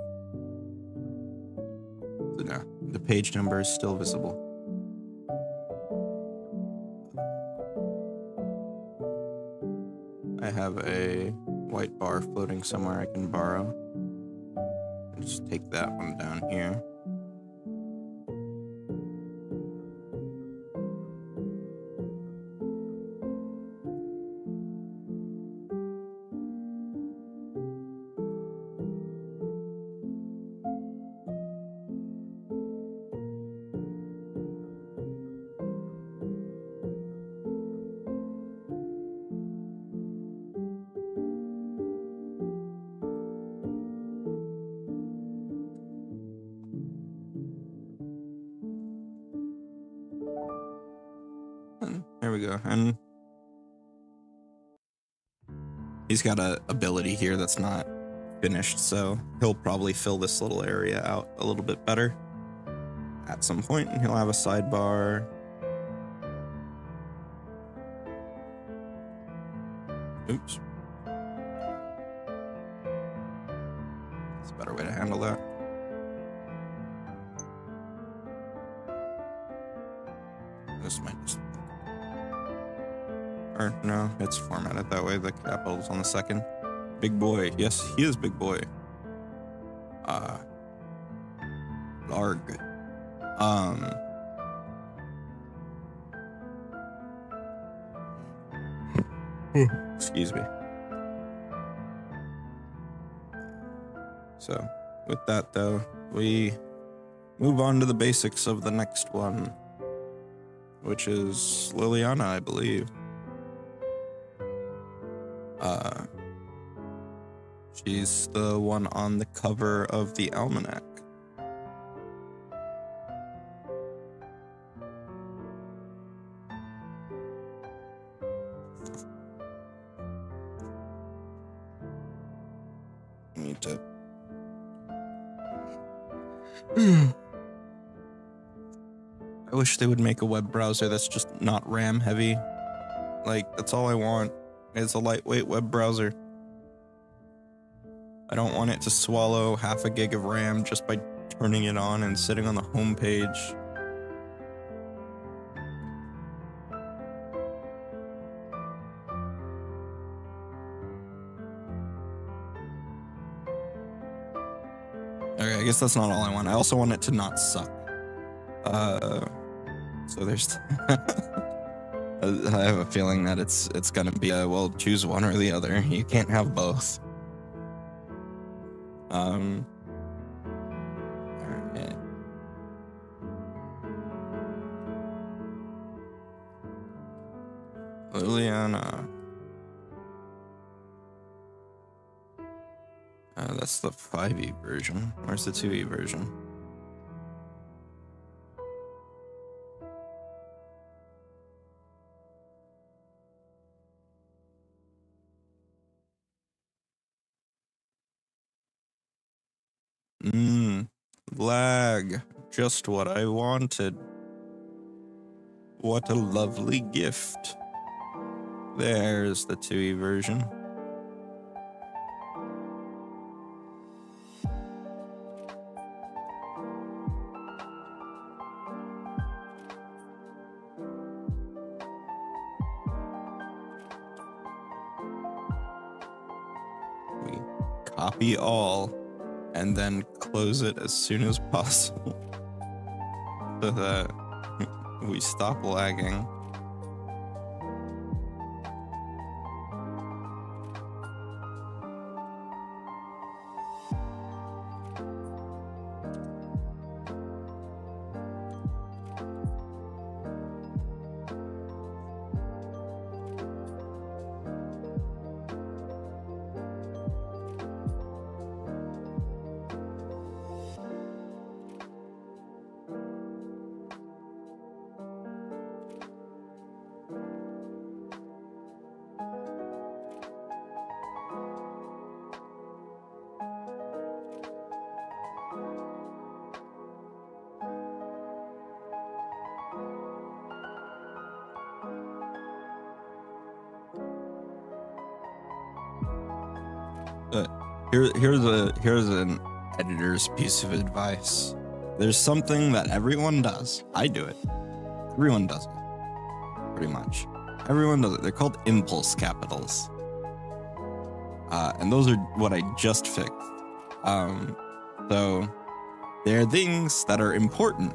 So now the page number is still visible. I have a white bar floating somewhere I can borrow. I'll just take that one down here. we go. And he's got a ability here that's not finished, so he'll probably fill this little area out a little bit better at some point, and he'll have a sidebar. Oops. That's a better way to handle that. This might just... Or no, it's formatted that way. The capital's on the second. Big boy. Yes, he is big boy. Larg. Excuse me. So, with that though, we move on to the basics of the next one, which is Liliana, I believe. She's the one on the cover of the almanac. Need to... I wish they would make a web browser that's just not RAM heavy. Like, that's all I want. It's a lightweight web browser. I don't want it to swallow half a gig of RAM just by turning it on and sitting on the home page. Okay, I guess that's not all I want. I also want it to not suck. So there's... I have a feeling that it's gonna be a, well, choose one or the other. You can't have both. Alright. Liliana. That's the 5e version. Where's the 2e version? Lag. Just what I wanted. What a lovely gift. There's the 2e version. We copy all and then close it as soon as possible so that we stop lagging. Here's an editor's piece of advice. There's something that everyone does. I do it. Everyone does it. Pretty much. Everyone does it. They're called impulse capitals. And those are what I just fixed. So there are things that are important,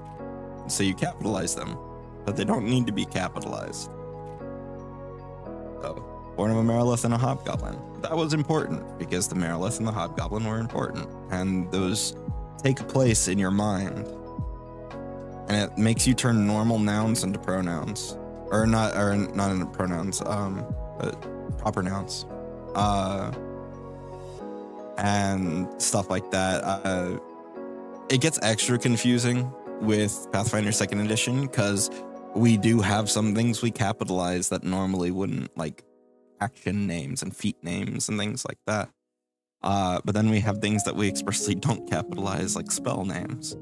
so you capitalize them, but they don't need to be capitalized. So, born of a Marilith and a Hobgoblin. That was important because the Marilith and the Hobgoblin were important, and those take place in your mind, and it makes you turn normal nouns into pronouns, or not into pronouns, but proper nouns, and stuff like that. It gets extra confusing with Pathfinder 2nd Edition because we do have some things we capitalize that normally wouldn't, like action names and feat names and things like that. But then we have things that we expressly don't capitalize, like spell names.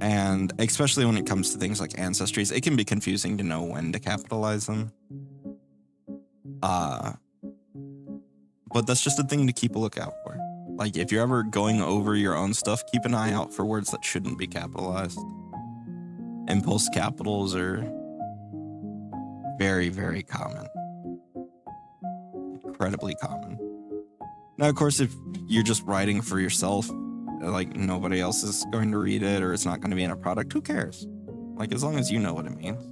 And especially when it comes to things like ancestries, it can be confusing to know when to capitalize them. But that's just a thing to keep a lookout for. Like, if you're ever going over your own stuff, keep an eye out for words that shouldn't be capitalized. Impulse capitals are very, very common. Incredibly common. Now, of course, if you're just writing for yourself, like nobody else is going to read it or it's not going to be in a product, who cares? Like, as long as you know what it means.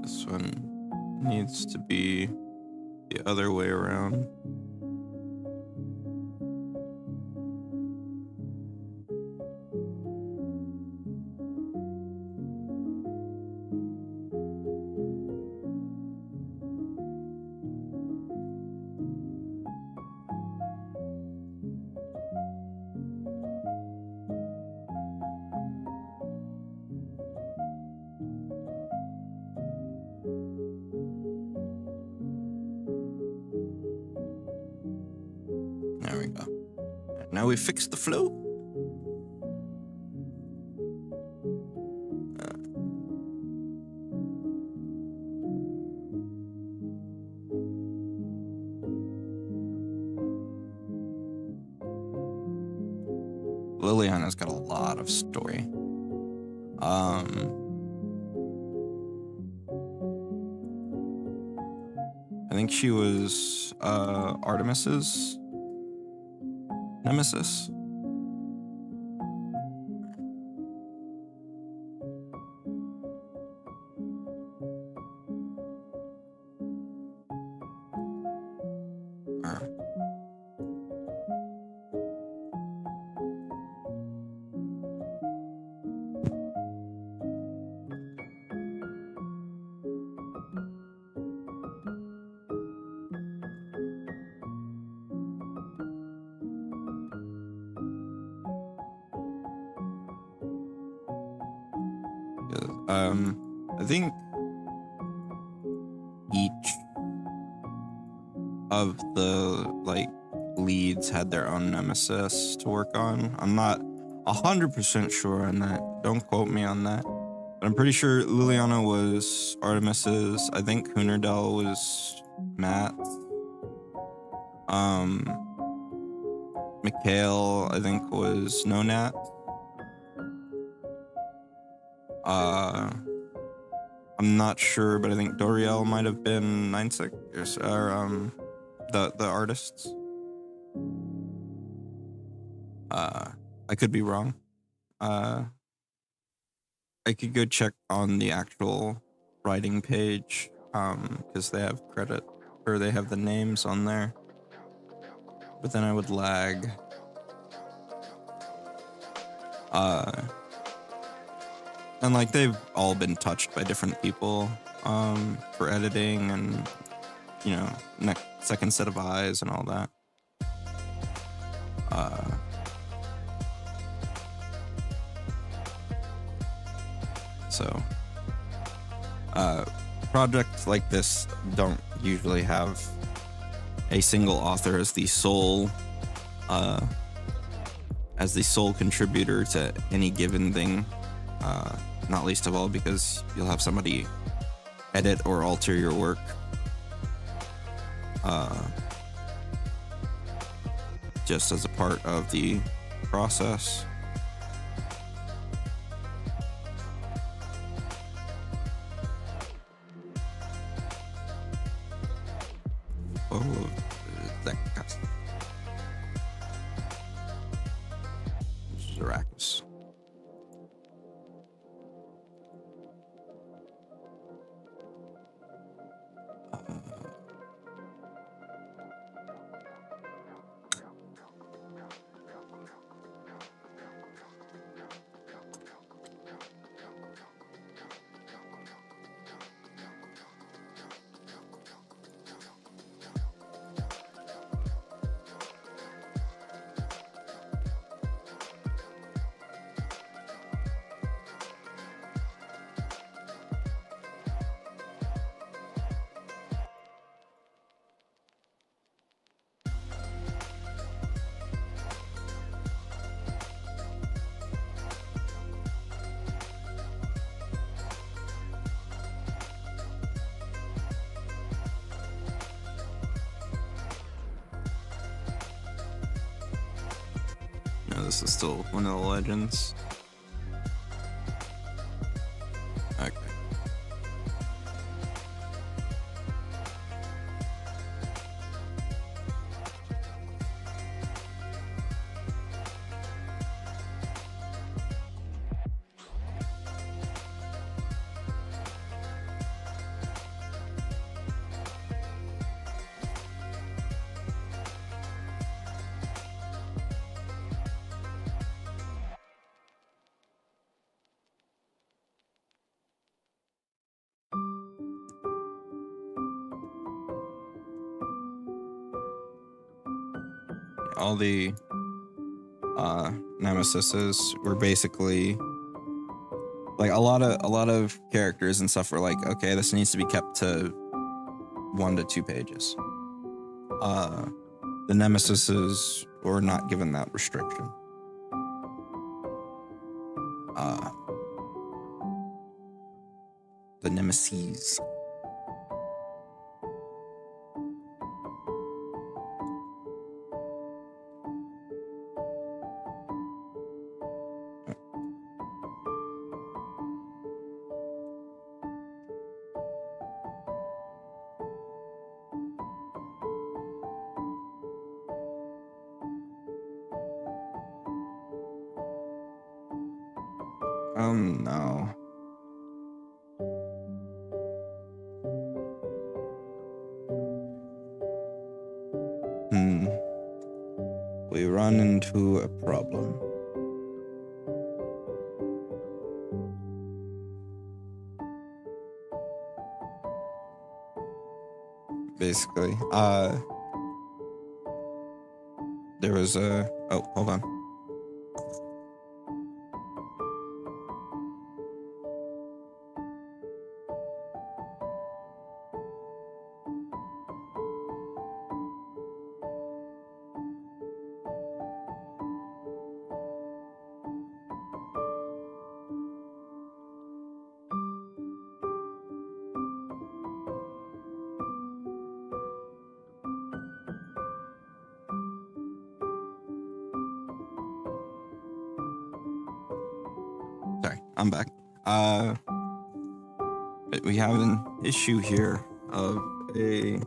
This one needs to be the other way around. There we go. Now we fixed the flow. Liliana's got a lot of story. I think she was Artemis's nemesis. I think each of the leads had their own nemesis to work on. I'm not 100% sure on that. Don't quote me on that. But I'm pretty sure Liliana was Artemis's. I think Hunerdell was Matt's. Mikhail, I think, was Nonat. I'm not sure, but I think Doriel might have been Ninesix, or the artists. I could be wrong. I could go check on the actual writing page, because they have credit, or they have the names on there. But then I would lag. And they've all been touched by different people for editing and, you know, second set of eyes and all that. Projects like this don't usually have a single author as the sole contributor to any given thing. Not least of all because you'll have somebody edit or alter your work. Just as a part of the process. Oh, that. Arrakis. This is still one of the legends. Okay. All the nemesises were basically like a lot of characters and stuff were like, okay, this needs to be kept to 1 to 2 pages. The nemesises were not given that restriction. The nemesis. No. We run into a problem. Basically, there was a... Oh, hold on. Sorry, I'm back. We have an issue here of a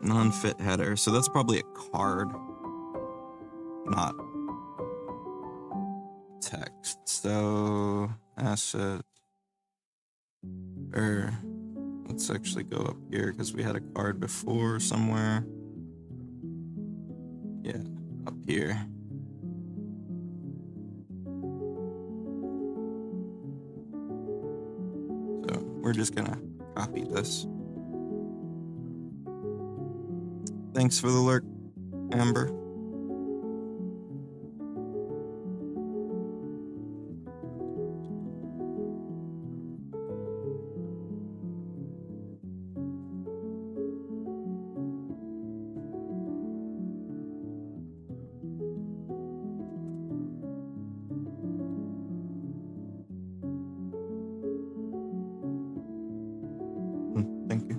non-fit header, so that's probably a card, not text. So asset, or let's actually go up here because we had a card before somewhere. Yeah, up here. We're just gonna copy this. Thanks for the lurk, Amber. Thank you.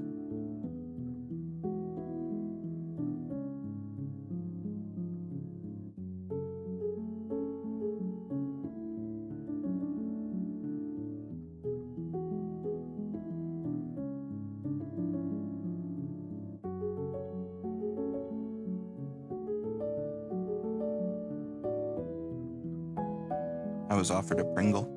I was offered a Pringle.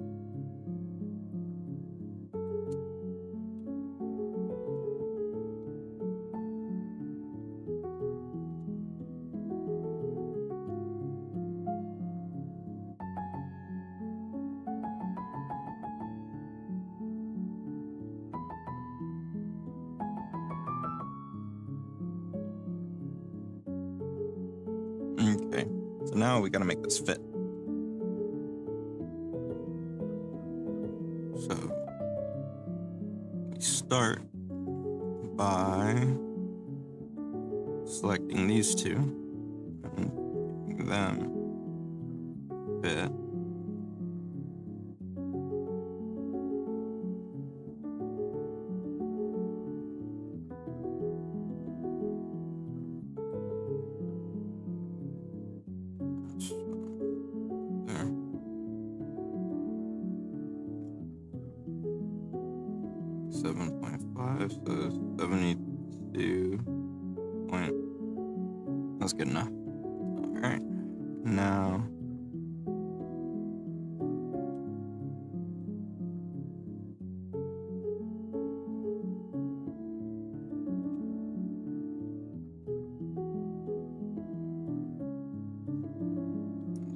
Okay, so now we gotta make this fit. So we start by selecting these two and making them fit. There. 7.5, so 72 point. That's good enough. All right, now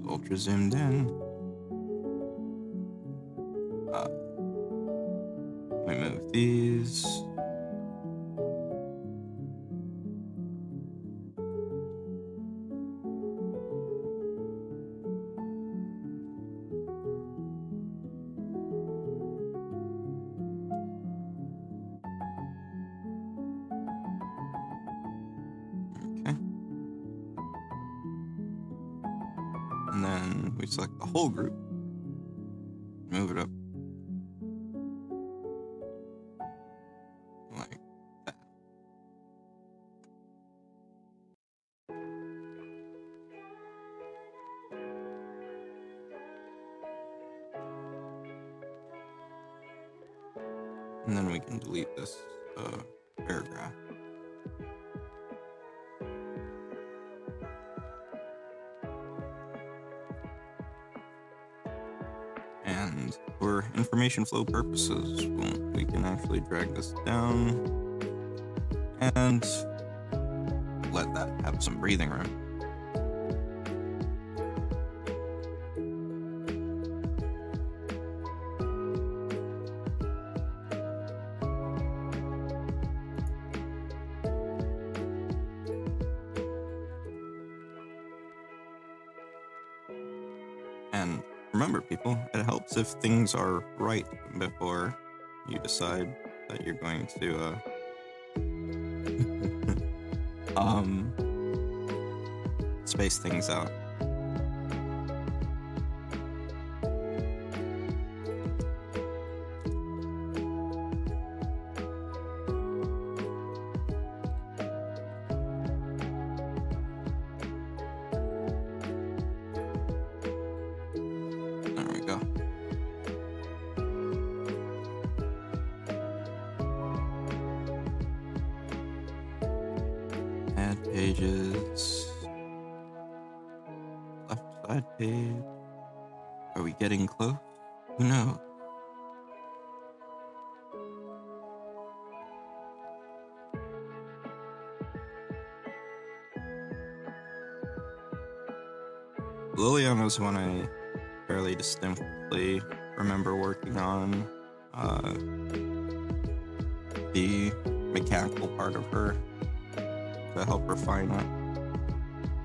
ultra zoomed in. We move these. Okay. And then we select the whole group, move it up like that. And then we can delete this paragraph. And for information flow purposes, we can actually drag this down and let that have some breathing room. And remember, people, it helps if things are right before you decide that you're going to space things out. There we go. Add pages. Left side page. Are we getting close? Who knows? Liliana's one I fairly distinctly remember working on the mechanical part of her to help refine it.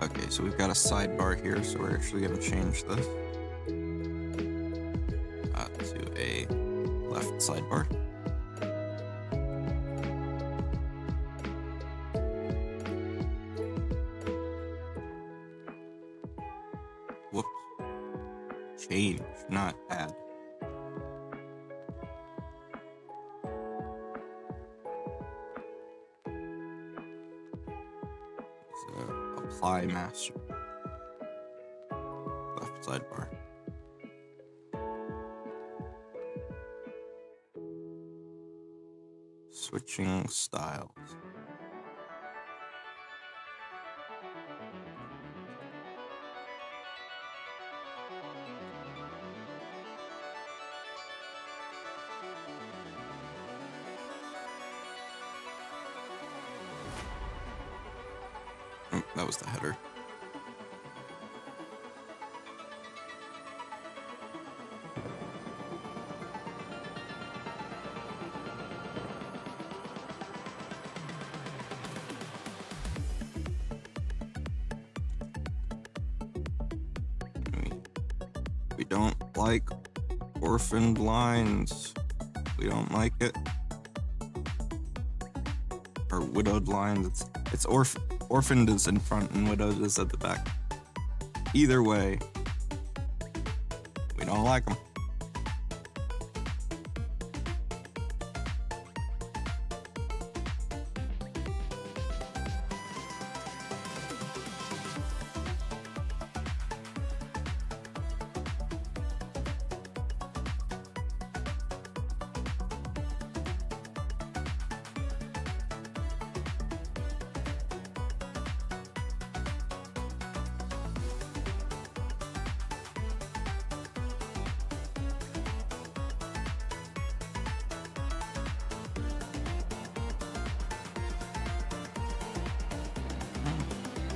Okay, so we've got a sidebar here, so we're actually going to change this to a left sidebar. Whoops. Change, not add. So apply master. Left sidebar. Switching styles. Oh, that was the header. We don't like orphaned lines. We don't like it. Or widowed lines. It's orphaned is in front and widowed is at the back. Either way, we don't like them.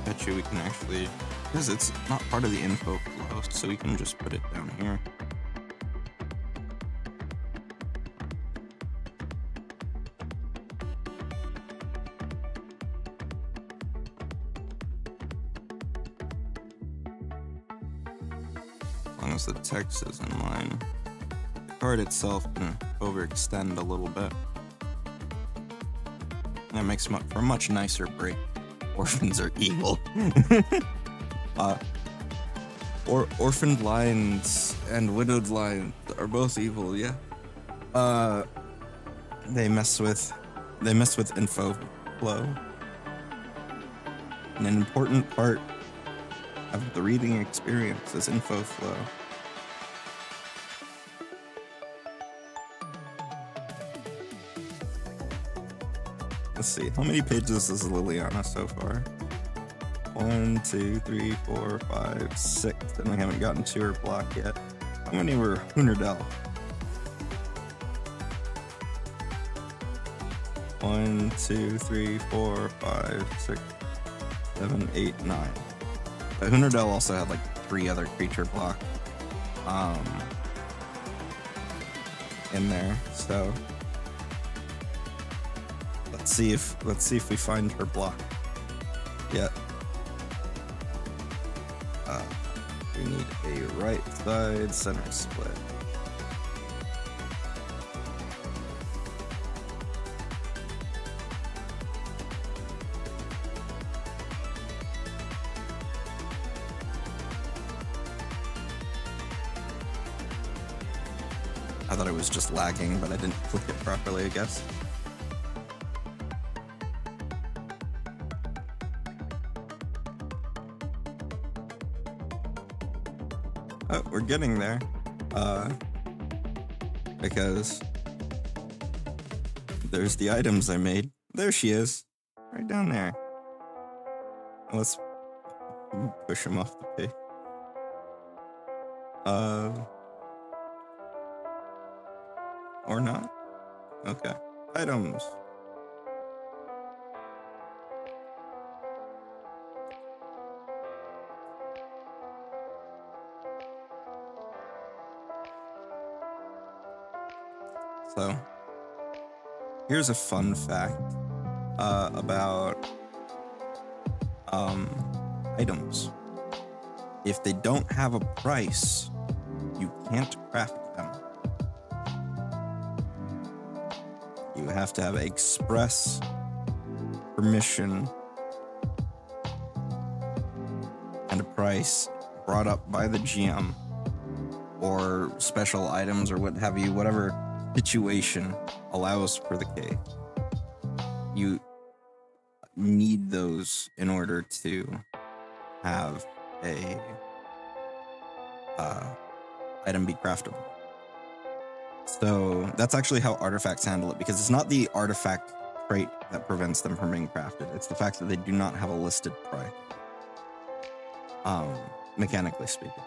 Bet you we can actually, because it's not part of the info flow, so we can just put it down here. As long as the text is in line. The card itself can overextend a little bit. That makes for a much nicer break. Orphans are evil. Orphaned lines and widowed lines are both evil, yeah. They mess with info flow. And an important part of the reading experience is info flow. Let's see, how many pages is Liliana so far? 1, 2, 3, 4, 5, 6, and we haven't gotten to her block yet. How many were Hunerdell? 1, 2, 3, 4, 5, 6, 7, 8, 9. But Hunerdell also had like 3 other creature block in there, so let's see if we find her block yet. We need a right side center split. I thought it was just lagging, but I didn't click it properly, I guess. Oh, we're getting there. Because there's the items I made. There she is. Right down there. Let's push him off the page. Or not? Okay. Items. So, here's a fun fact about items. If they don't have a price, you can't craft them. You have to have express permission and a price brought up by the GM, or special items, or what have you, whatever situation allows for the case. You need those in order to have a item be craftable. So that's actually how artifacts handle it, because it's not the artifact trait that prevents them from being crafted. It's the fact that they do not have a listed price, mechanically speaking.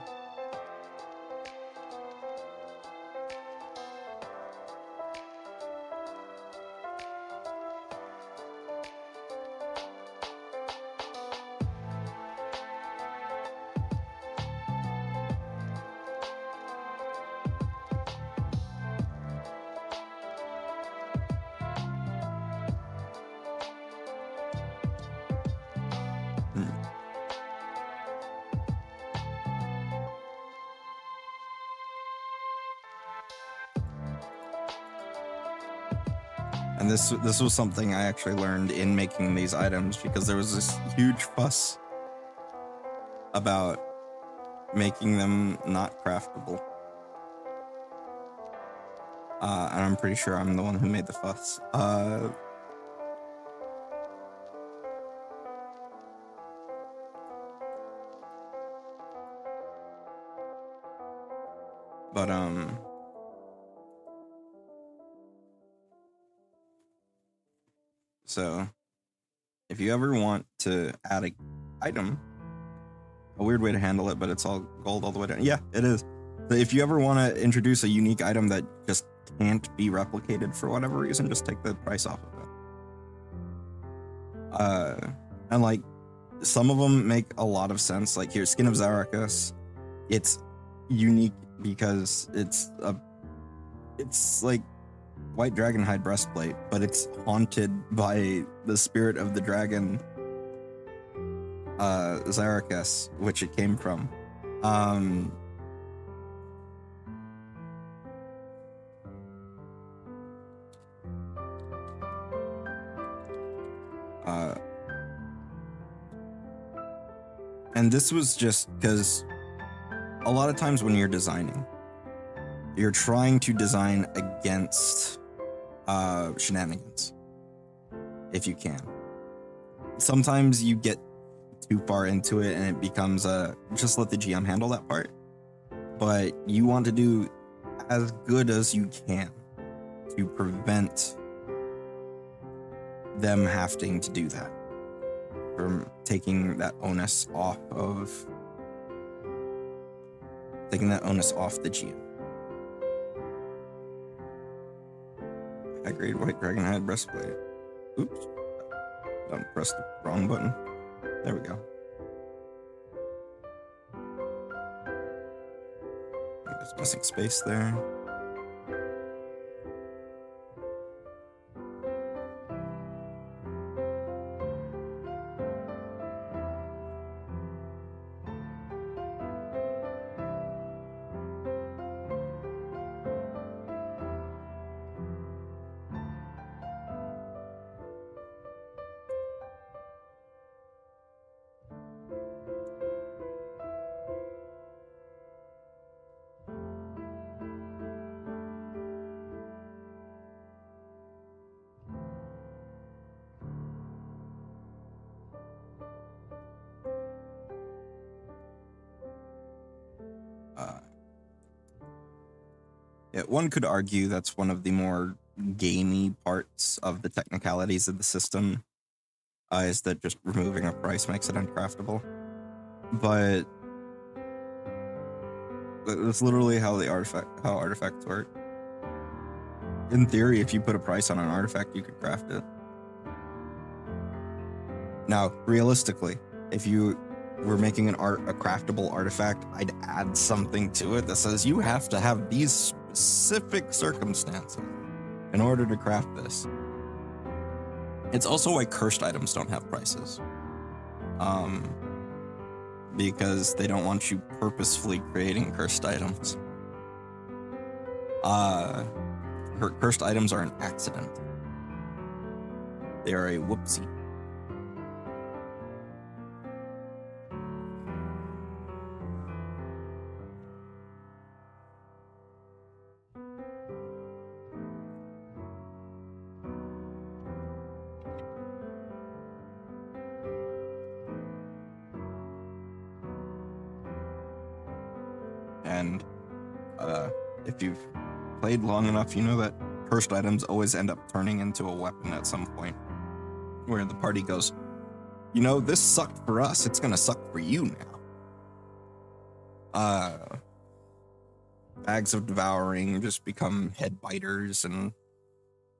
And this was something I actually learned in making these items, because there was this huge fuss about making them not craftable. And I'm pretty sure I'm the one who made the fuss. So if you ever want to add a item, a weird way to handle it, but it's all gold all the way down. Yeah, it is. So if you ever want to introduce a unique item that just can't be replicated for whatever reason, just take the price off of it. And like, some of them make a lot of sense. Like here, Skin of Zarakas, it's unique because it's like white dragonhide breastplate, but it's haunted by the spirit of the dragon, Zarakas, which it came from. And this was just because a lot of times when you're designing, you're trying to design against shenanigans, if you can. Sometimes you get too far into it and it becomes just let the GM handle that part. But you want to do as good as you can to prevent them having to do that, from taking that onus off the GM. High grade white dragonhide breastplate. Oops. Don't press the wrong button. There we go. Just missing space there. Yeah, one could argue that's one of the more gamey parts of the technicalities of the system, is that just removing a price makes it uncraftable. But that's literally how artifacts work. In theory, if you put a price on an artifact, you could craft it. Now, realistically, if you were making a craftable artifact, I'd add something to it that says you have to have these specific circumstances in order to craft this. It's also why cursed items don't have prices. Because they don't want you purposefully creating cursed items. Cursed items are an accident. They are a whoopsie. And if you've played long enough, you know that cursed items always end up turning into a weapon at some point, where the party goes, you know, this sucked for us, it's gonna suck for you now. Bags of Devouring just become head biters, and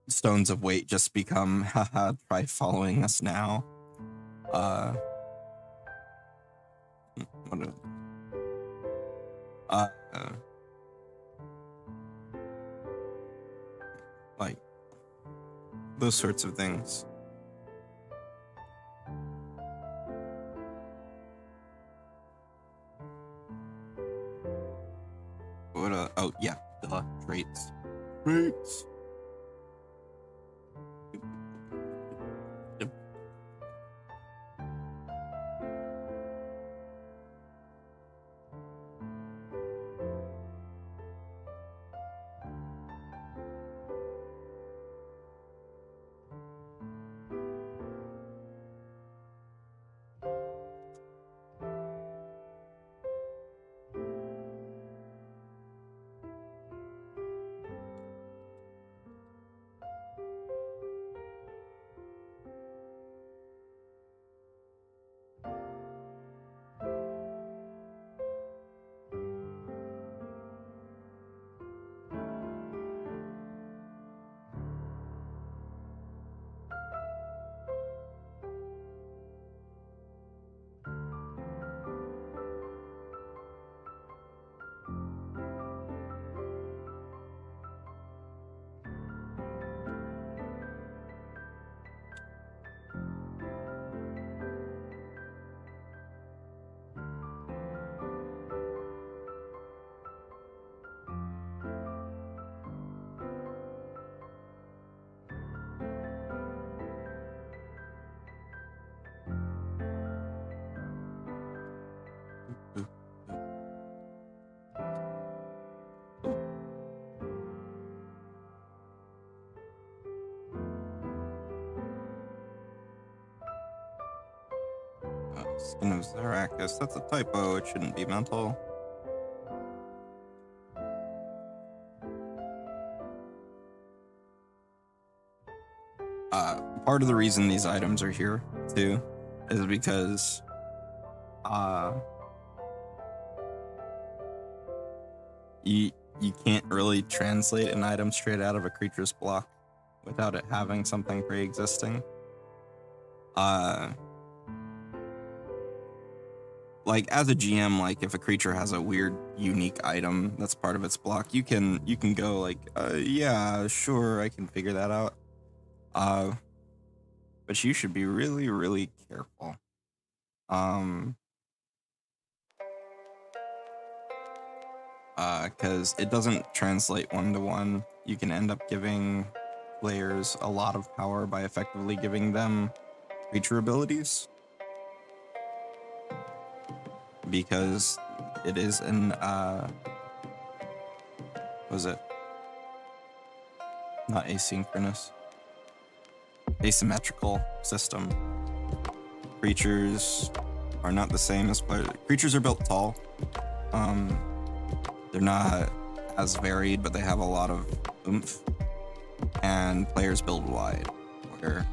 Stones of Weight just become, haha, try following us now. Like those sorts of things. What oh yeah, traits. Skin of Zarakis. That's a typo. It shouldn't be mental. Part of the reason these items are here too is because you can't really translate an item straight out of a creature's block without it having something pre-existing. Like as a GM, like if a creature has a weird, unique item that's part of its block, you can go like, yeah, sure, I can figure that out. But you should be really, really careful. Because it doesn't translate 1-to-1. You can end up giving players a lot of power by effectively giving them creature abilities. Because it is an, was it? Not asynchronous. Asymmetrical system. Creatures are not the same as players. Creatures are built tall. They're not as varied, but they have a lot of oomph. And players build wide, where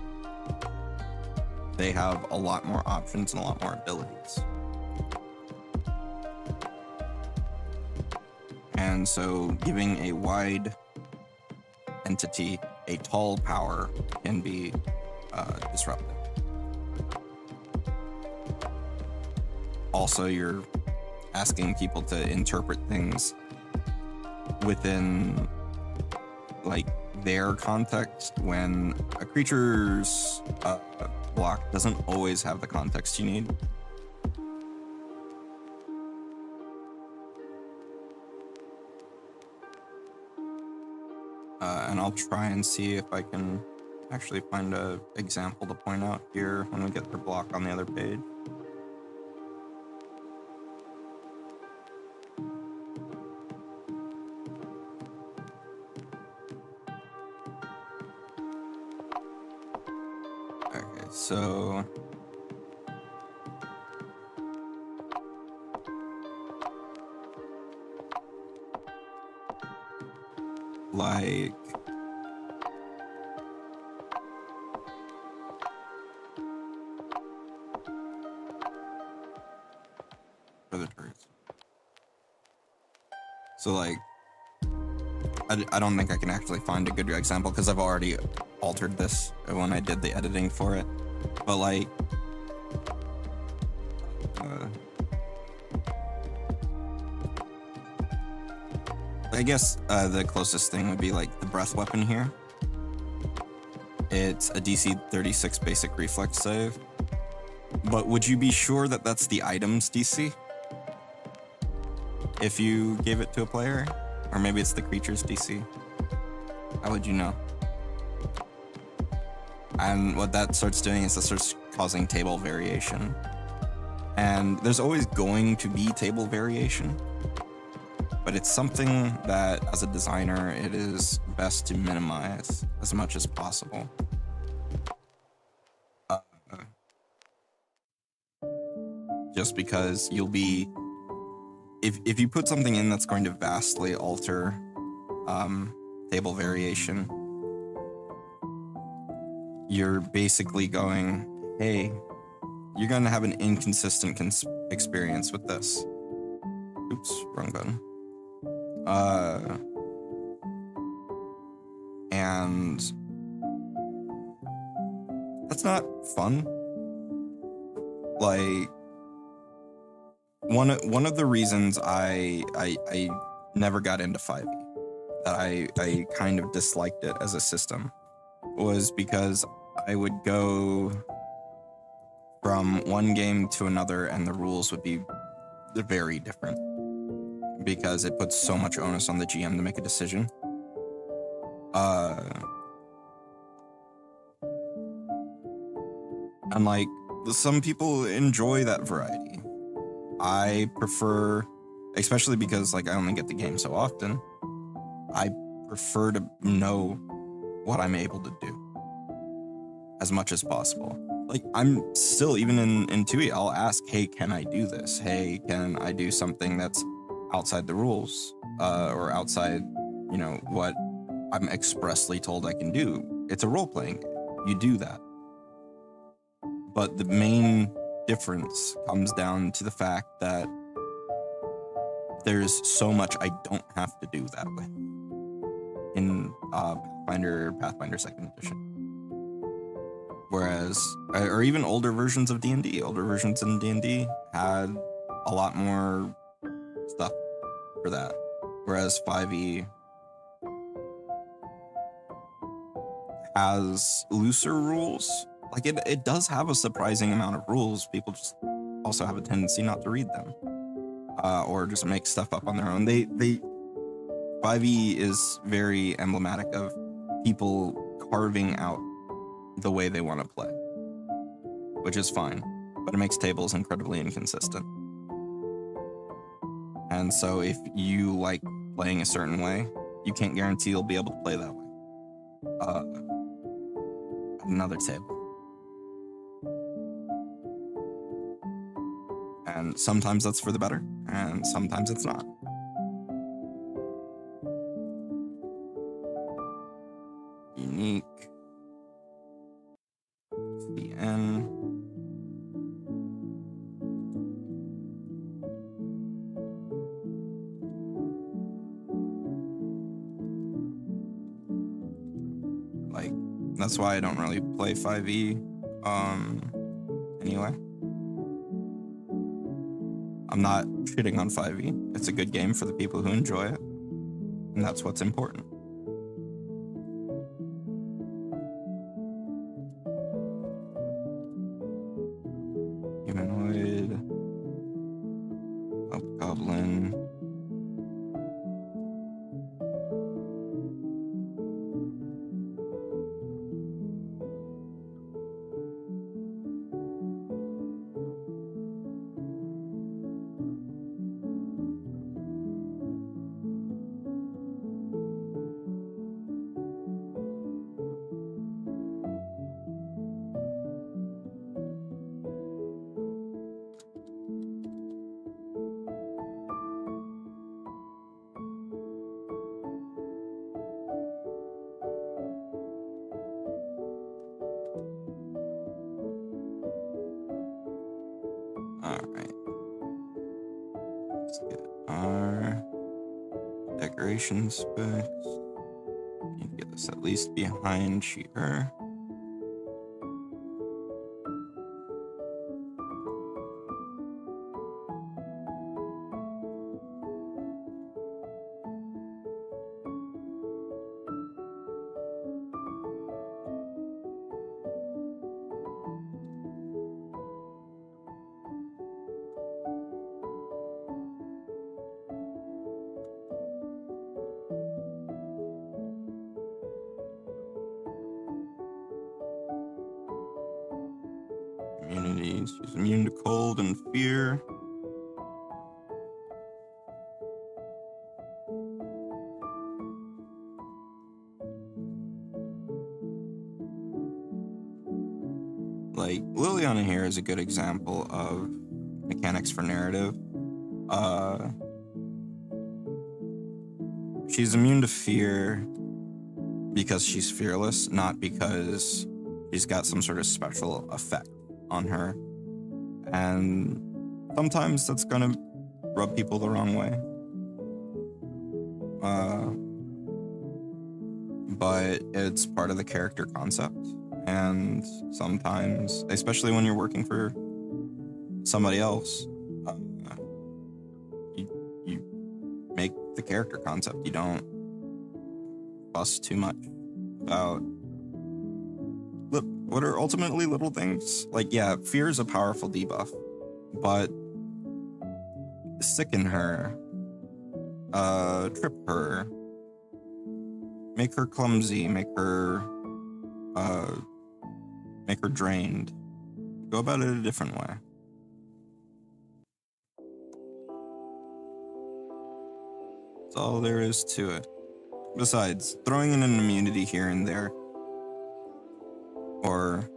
they have a lot more options and a lot more abilities. And so giving a wide entity a tall power can be disruptive. Also, you're asking people to interpret things within like their context when a creature's block doesn't always have the context you need. And I'll try and see if I can actually find an example to point out here when we get their block on the other page. Okay, so like for the turrets. So like I don't think I can actually find a good example because I've already altered this when I did the editing for it. But like I guess the closest thing would be like the breath weapon here. It's a DC 36 basic reflex save. But would you be sure that that's the item's DC? If you gave it to a player? Or maybe it's the creature's DC? How would you know? And what that starts doing is it starts causing table variation. And there's always going to be table variation. But it's something that, as a designer, it is best to minimize as much as possible. Just because you'll be... If you put something in that's going to vastly alter table variation, you're basically going, hey, you're going to have an inconsistent experience with this. Oops, wrong button. And that's not fun. Like, one of the reasons I never got into 5e, that I kind of disliked it as a system, was because I would go from one game to another and the rules would be very different because it puts so much onus on the GM to make a decision. And like, some people enjoy that variety. I prefer, especially because like I only get the game so often, I prefer to know what I'm able to do as much as possible. like, I'm still, even in 2E, I'll ask, hey, can I do this? Hey, can I do something that's outside the rules, or outside, you know, what I'm expressly told I can do? It's a role-playing game. You do that. But the main difference comes down to the fact that there's so much I don't have to do that with in Pathfinder 2nd Edition. Whereas, or even older versions of D&D, older versions in D&D had a lot more stuff for that. Whereas 5e has looser rules. Like, it does have a surprising amount of rules. People just also have a tendency not to read them, or just make stuff up on their own. 5e is very emblematic of people carving out the way they want to play, which is fine, but it makes tables incredibly inconsistent. And so if you like playing a certain way, you can't guarantee you'll be able to play that way at another table. And sometimes that's for the better, and sometimes it's not. Unique. The N. Like, that's why I don't really play 5e anyway. I'm not shitting on 5e. It's a good game for the people who enjoy it, and that's what's important. Humanoid, hobgoblin, Alright. Let's get our decoration specs. Need to get this at least behind here. Immunities. She's immune to cold and fear. Like, Liliana here is a good example of mechanics for narrative. She's immune to fear because she's fearless, not because she's got some sort of special effect on her. And sometimes that's gonna rub people the wrong way. But it's part of the character concept. And sometimes, especially when you're working for somebody else, you make the character concept. You don't fuss too much about what are ultimately little things. Like, yeah, fear is a powerful debuff, but sicken her, trip her, make her clumsy, make her drained. Go about it a different way. That's all there is to it. Besides, throwing in an immunity here and there, or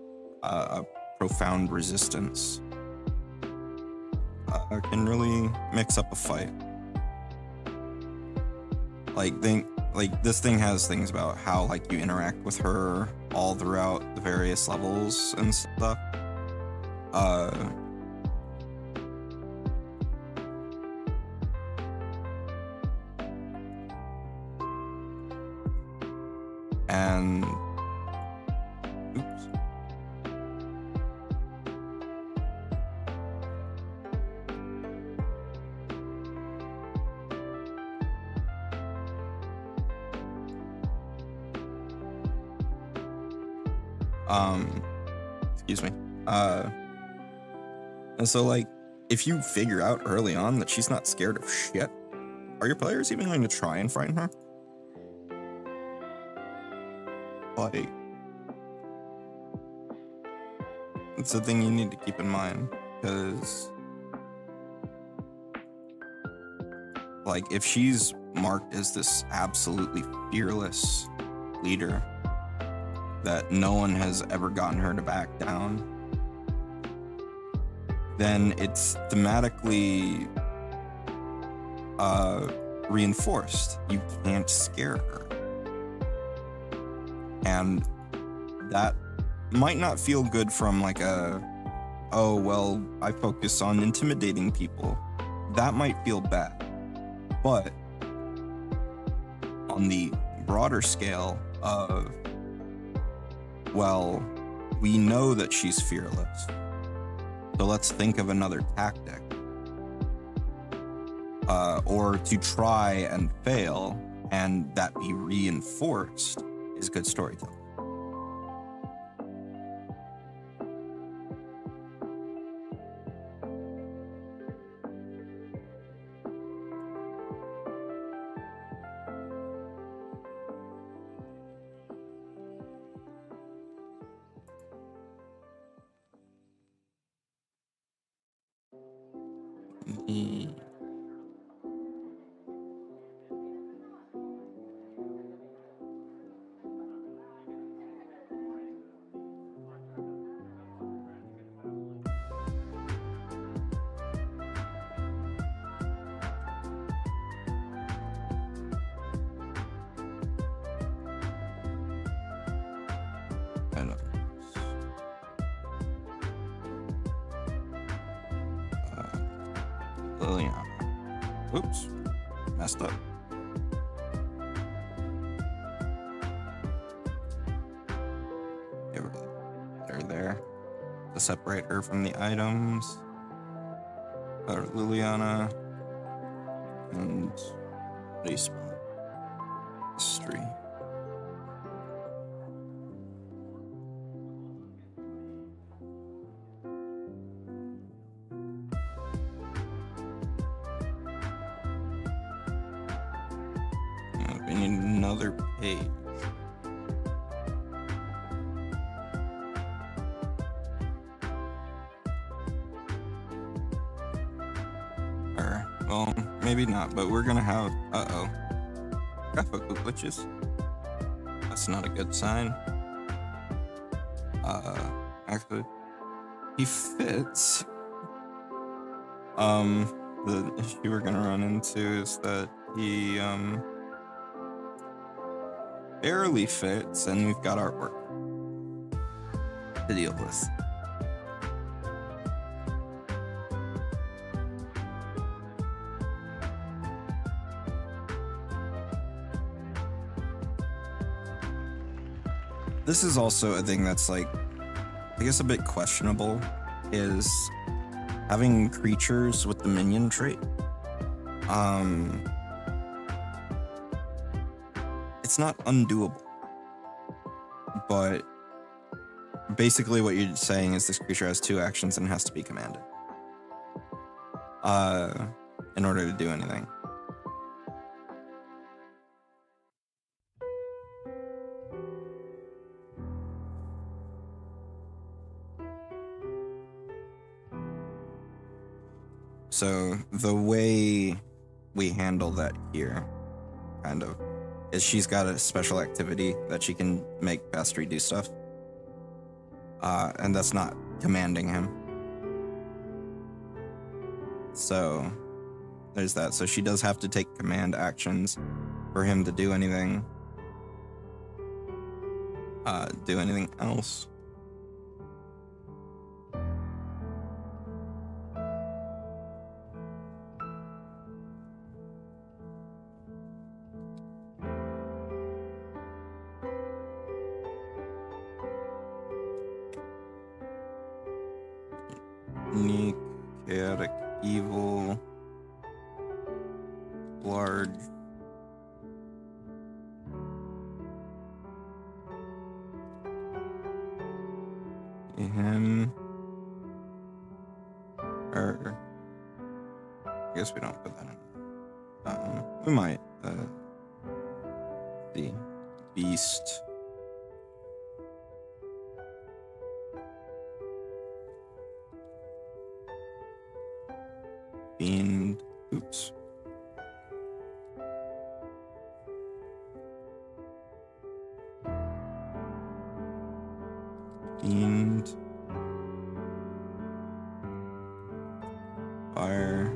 a profound resistance can really mix up a fight. Like this thing has things about how like you interact with her all throughout the various levels and stuff. And oops. Excuse me. And so like if you figure out early on that she's not scared of shit, are your players even going to try and frighten her? Like, it's a thing you need to keep in mind, because like if she's marked as this absolutely fearless leader that no one has ever gotten her to back down, then it's thematically reinforced. You can't scare her. And that might not feel good from like oh, well, I focus on intimidating people. That might feel bad. But on the broader scale of, well, we know that she's fearless, so let's think of another tactic. Or to try and fail and that be reinforced is good storytelling. Liliana. Oops, messed up. Give her there to separate her from the items. Liliana and respawn. History. We need another page. Or, well, maybe not, but we're gonna have, graphical glitches. That's not a good sign. Actually, he fits. The issue we're gonna run into is that he, barely fits, and we've got artwork to deal with. This is also a thing that's like, I guess a bit questionable, is having creatures with the minion trait. It's not undoable, but basically what you're saying is this creature has 2 actions and has to be commanded in order to do anything. So the way we handle that here, kind of, is she's got a special activity that she can make Pastry do stuff. And that's not commanding him. So there's that. So she does have to take command actions for him to do anything else. Unique, chaotic, evil, large. Him. Or I guess we don't put that in. We might. The beast. Fiend. Oops. Fiend. Fire.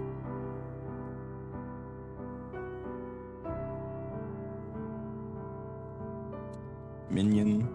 Minion.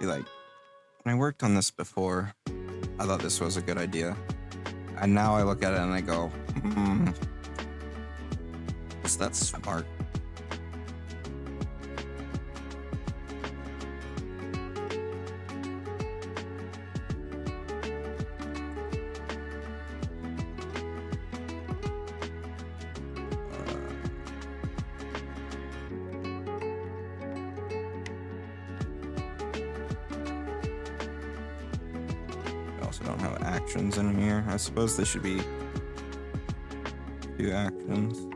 Like, when I worked on this before, I thought this was a good idea. And now I look at it and I go, is that smart? Don't have actions in here. I suppose they should be 2 actions.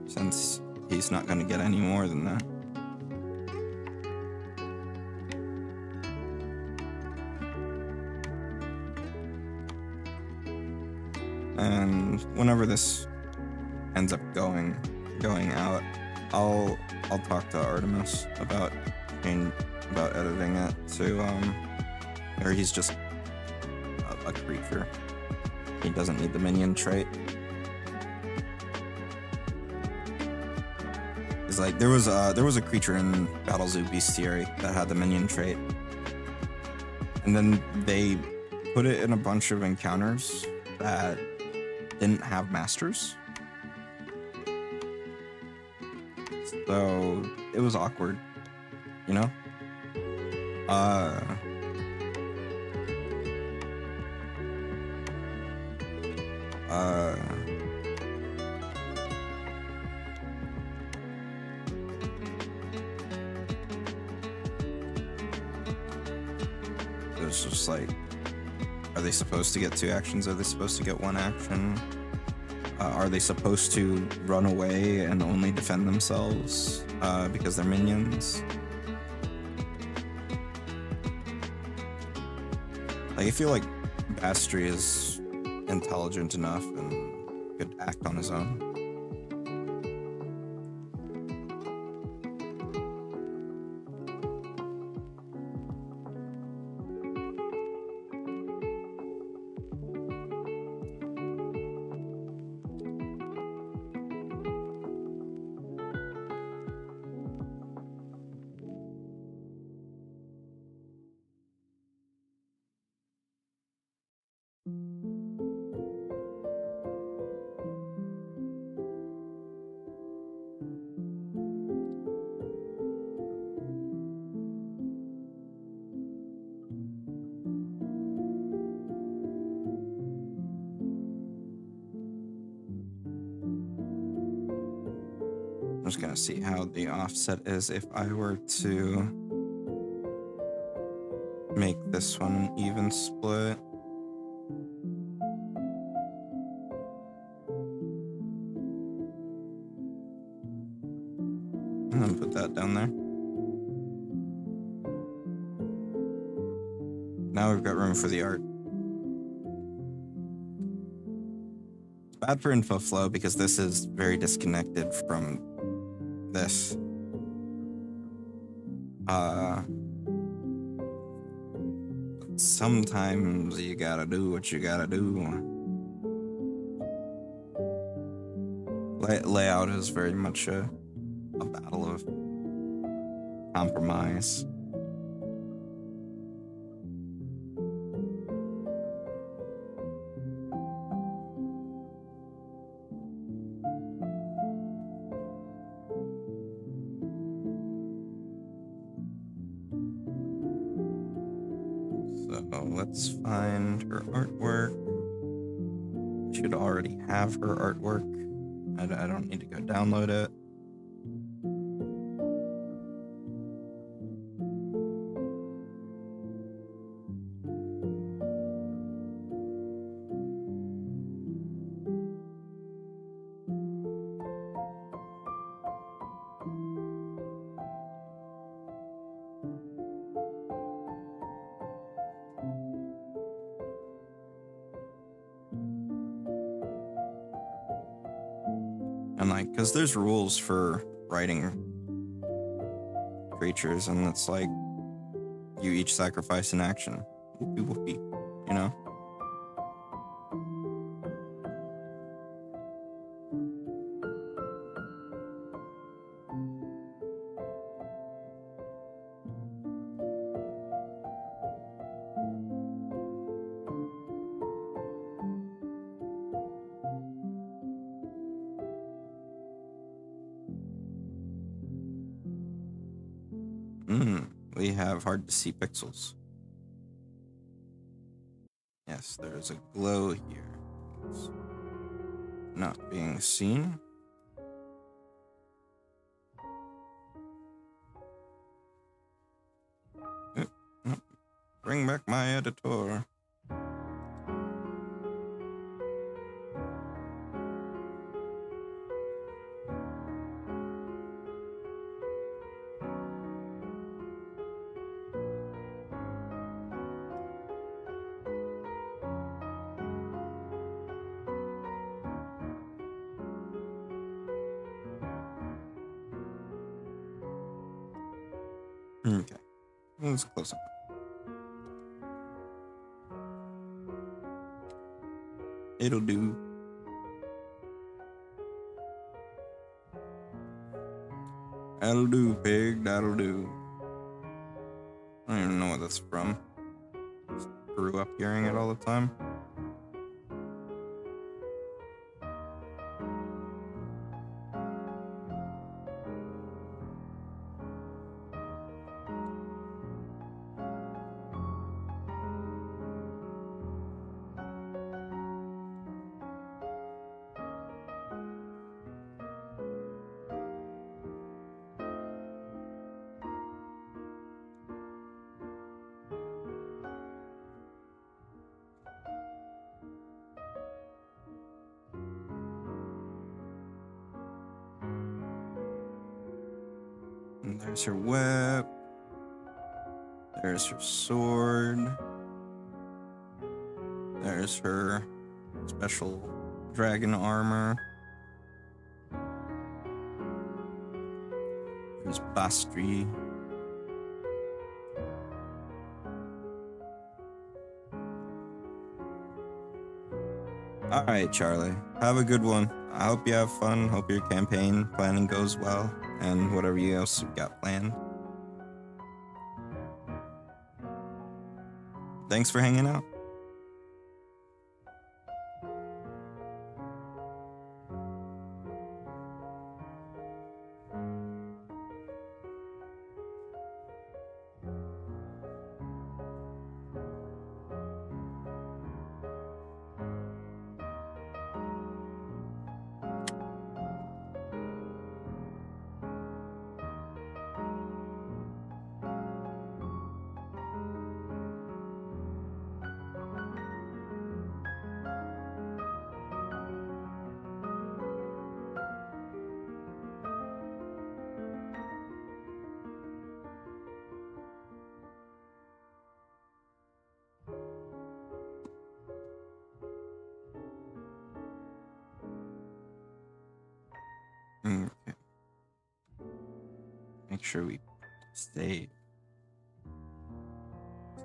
Since he's not going to get any more than that. And whenever this ends up going out, I'll talk to Artemis about editing it to or he's just a creature. He doesn't need the minion trait. It's like there was a creature in Battle Zoo Bestiary that had the minion trait, and then they put it in a bunch of encounters that didn't have masters. So it was awkward, you know? It was just like, are they supposed to get 2 actions? Are they supposed to get 1 action? Are they supposed to run away and only defend themselves because they're minions? Like, I feel like Bastry is intelligent enough and could act on his own. I'm just gonna see how the offset is if I were to make this one an even split. And then put that down there. Now we've got room for the art. It's bad for info flow because this is very disconnected from this. Sometimes you gotta do what you gotta do. Layout is very much a battle of compromise. So let's find her artwork. I should already have her artwork. I don't need to go download it. And like, because there's rules for writing creatures, and it's like you each sacrifice an action. Whoopie whoopie, you know? We have hard to see pixels. Yes, there's a glow here. It's not being seen. Bring back my editor. Okay, let's close up. It'll do. That'll do, pig, that'll do. I don't even know what that's from. Just grew up hearing it all the time. And there's her whip. There's her sword. There's her special dragon armor. There's Bastri. Alright, Charlie. Have a good one. I hope you have fun. Hope your campaign planning goes well. And whatever else you've got planned. Thanks for hanging out. Okay. Make sure we save.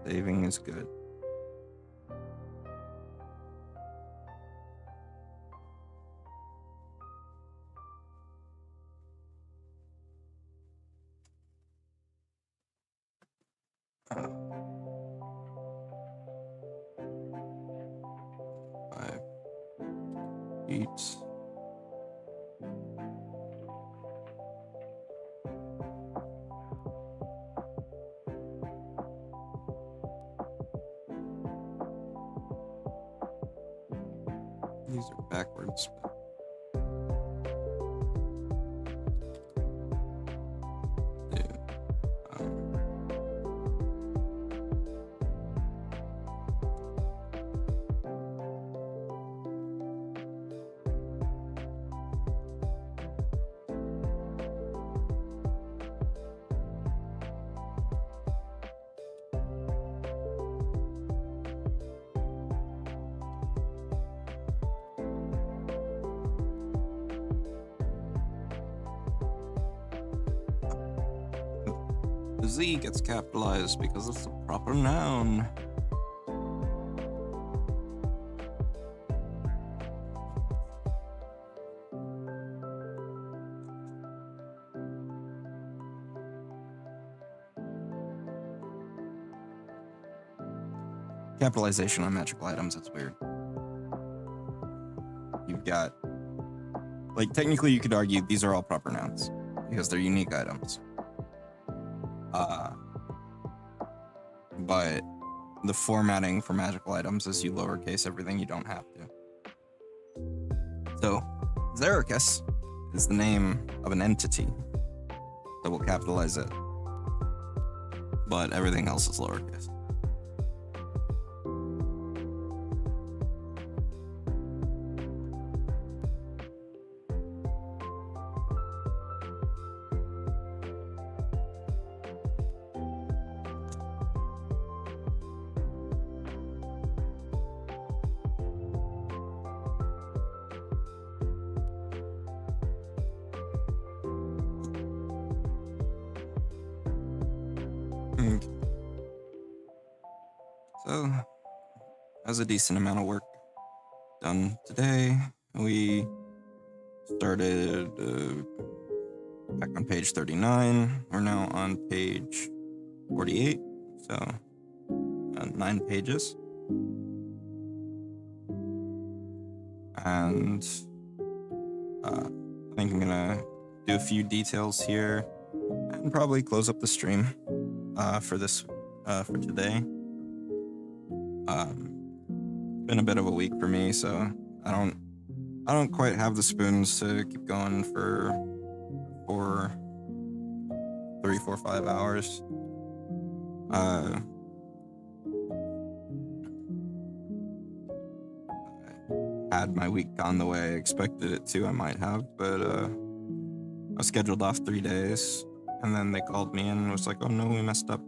Saving is good. Five eats. These are backwards. The Z gets capitalized because it's the proper noun. Capitalization on magical items, it's weird. You've got, like, technically you could argue these are all proper nouns because they're unique items. But the formatting for magical items is you lowercase everything, you don't have to. So, Xericus is the name of an entity, so we'll capitalize it. But everything else is lowercase. So, as a decent amount of work done today, we started back on page 39. We're now on page 48, so 9 pages. And I think I'm gonna do a few details here and probably close up the stream for today. Been a bit of a week for me, so I don't quite have the spoons to keep going for 3, 4, 5 hours. I had my week gone the way I expected it to, I might have, but I was scheduled off 3 days, and then they called me and was like, oh no, we messed up.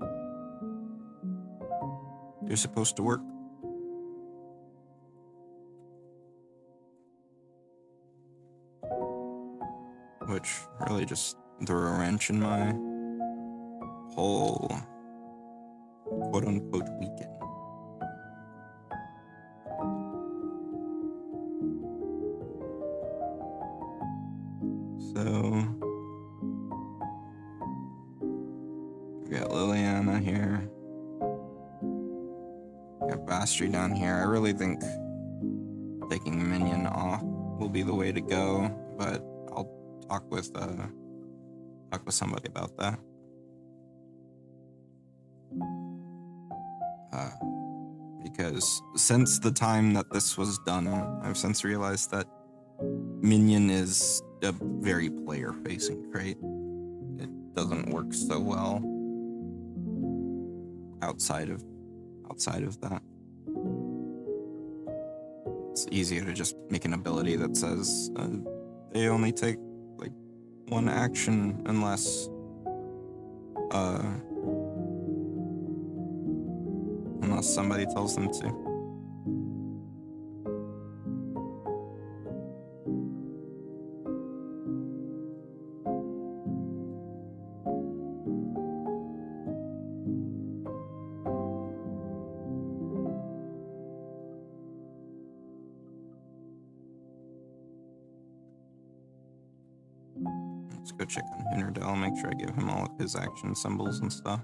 You're supposed to work. Which really just threw a wrench in my whole quote-unquote weekend. So we got Liliana here. Got Bastry down here. I really think taking Minion off will be the way to go, but I'll talk with somebody about that. Because since the time that this was done, I've since realized that Minion is a very player-facing trait. It doesn't work so well outside of that. It's easier to just make an ability that says they only take like 1 action unless somebody tells them to. Let's go check on Hinerdell, make sure I give him all of his action symbols and stuff.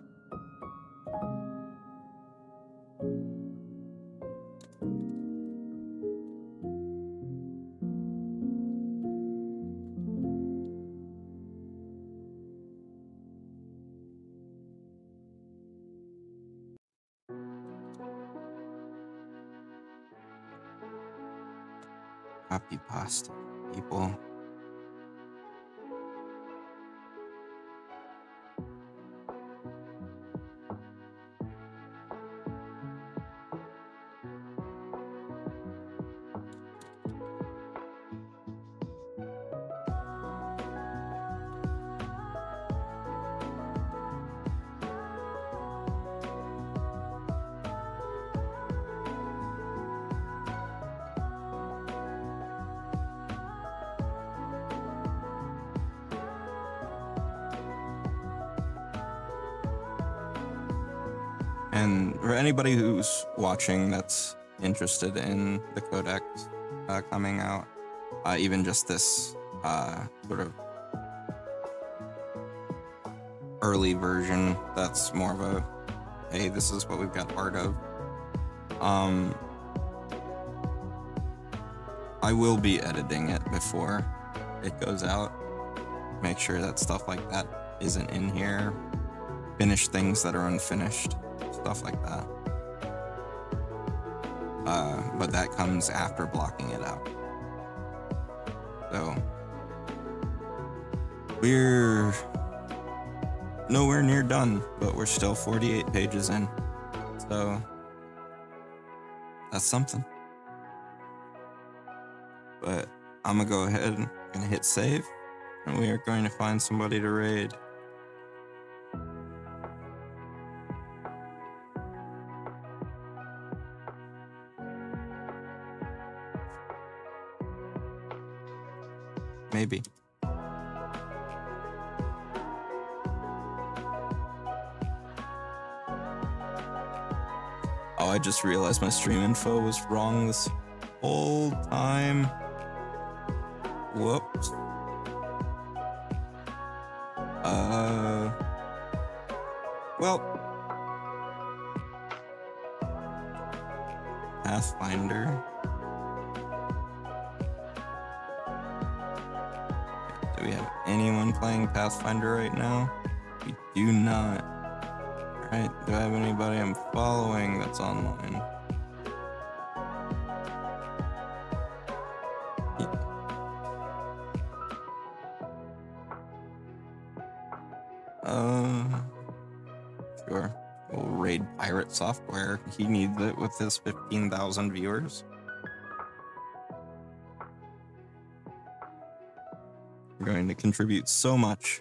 Copy pasta, people. And for anybody who's watching that's interested in the Codex coming out, even just this sort of early version that's more of a, hey, this is what we've got part of. I will be editing it before it goes out. Make sure that stuff like that isn't in here. Finish things that are unfinished. Stuff like that. But that comes after blocking it out. So we're nowhere near done, but we're still 48 pages in. So that's something. But I'm gonna go ahead and hit save, and we are going to find somebody to raid. Maybe. Oh, I just realized my stream info was wrong this whole time. Whoops. Well. Pathfinder. Do we have anyone playing Pathfinder right now? We do not. Alright, do I have anybody I'm following that's online? Sure. We'll raid Pirate Software. He needs it with his 15,000 viewers. We're going to contribute so much.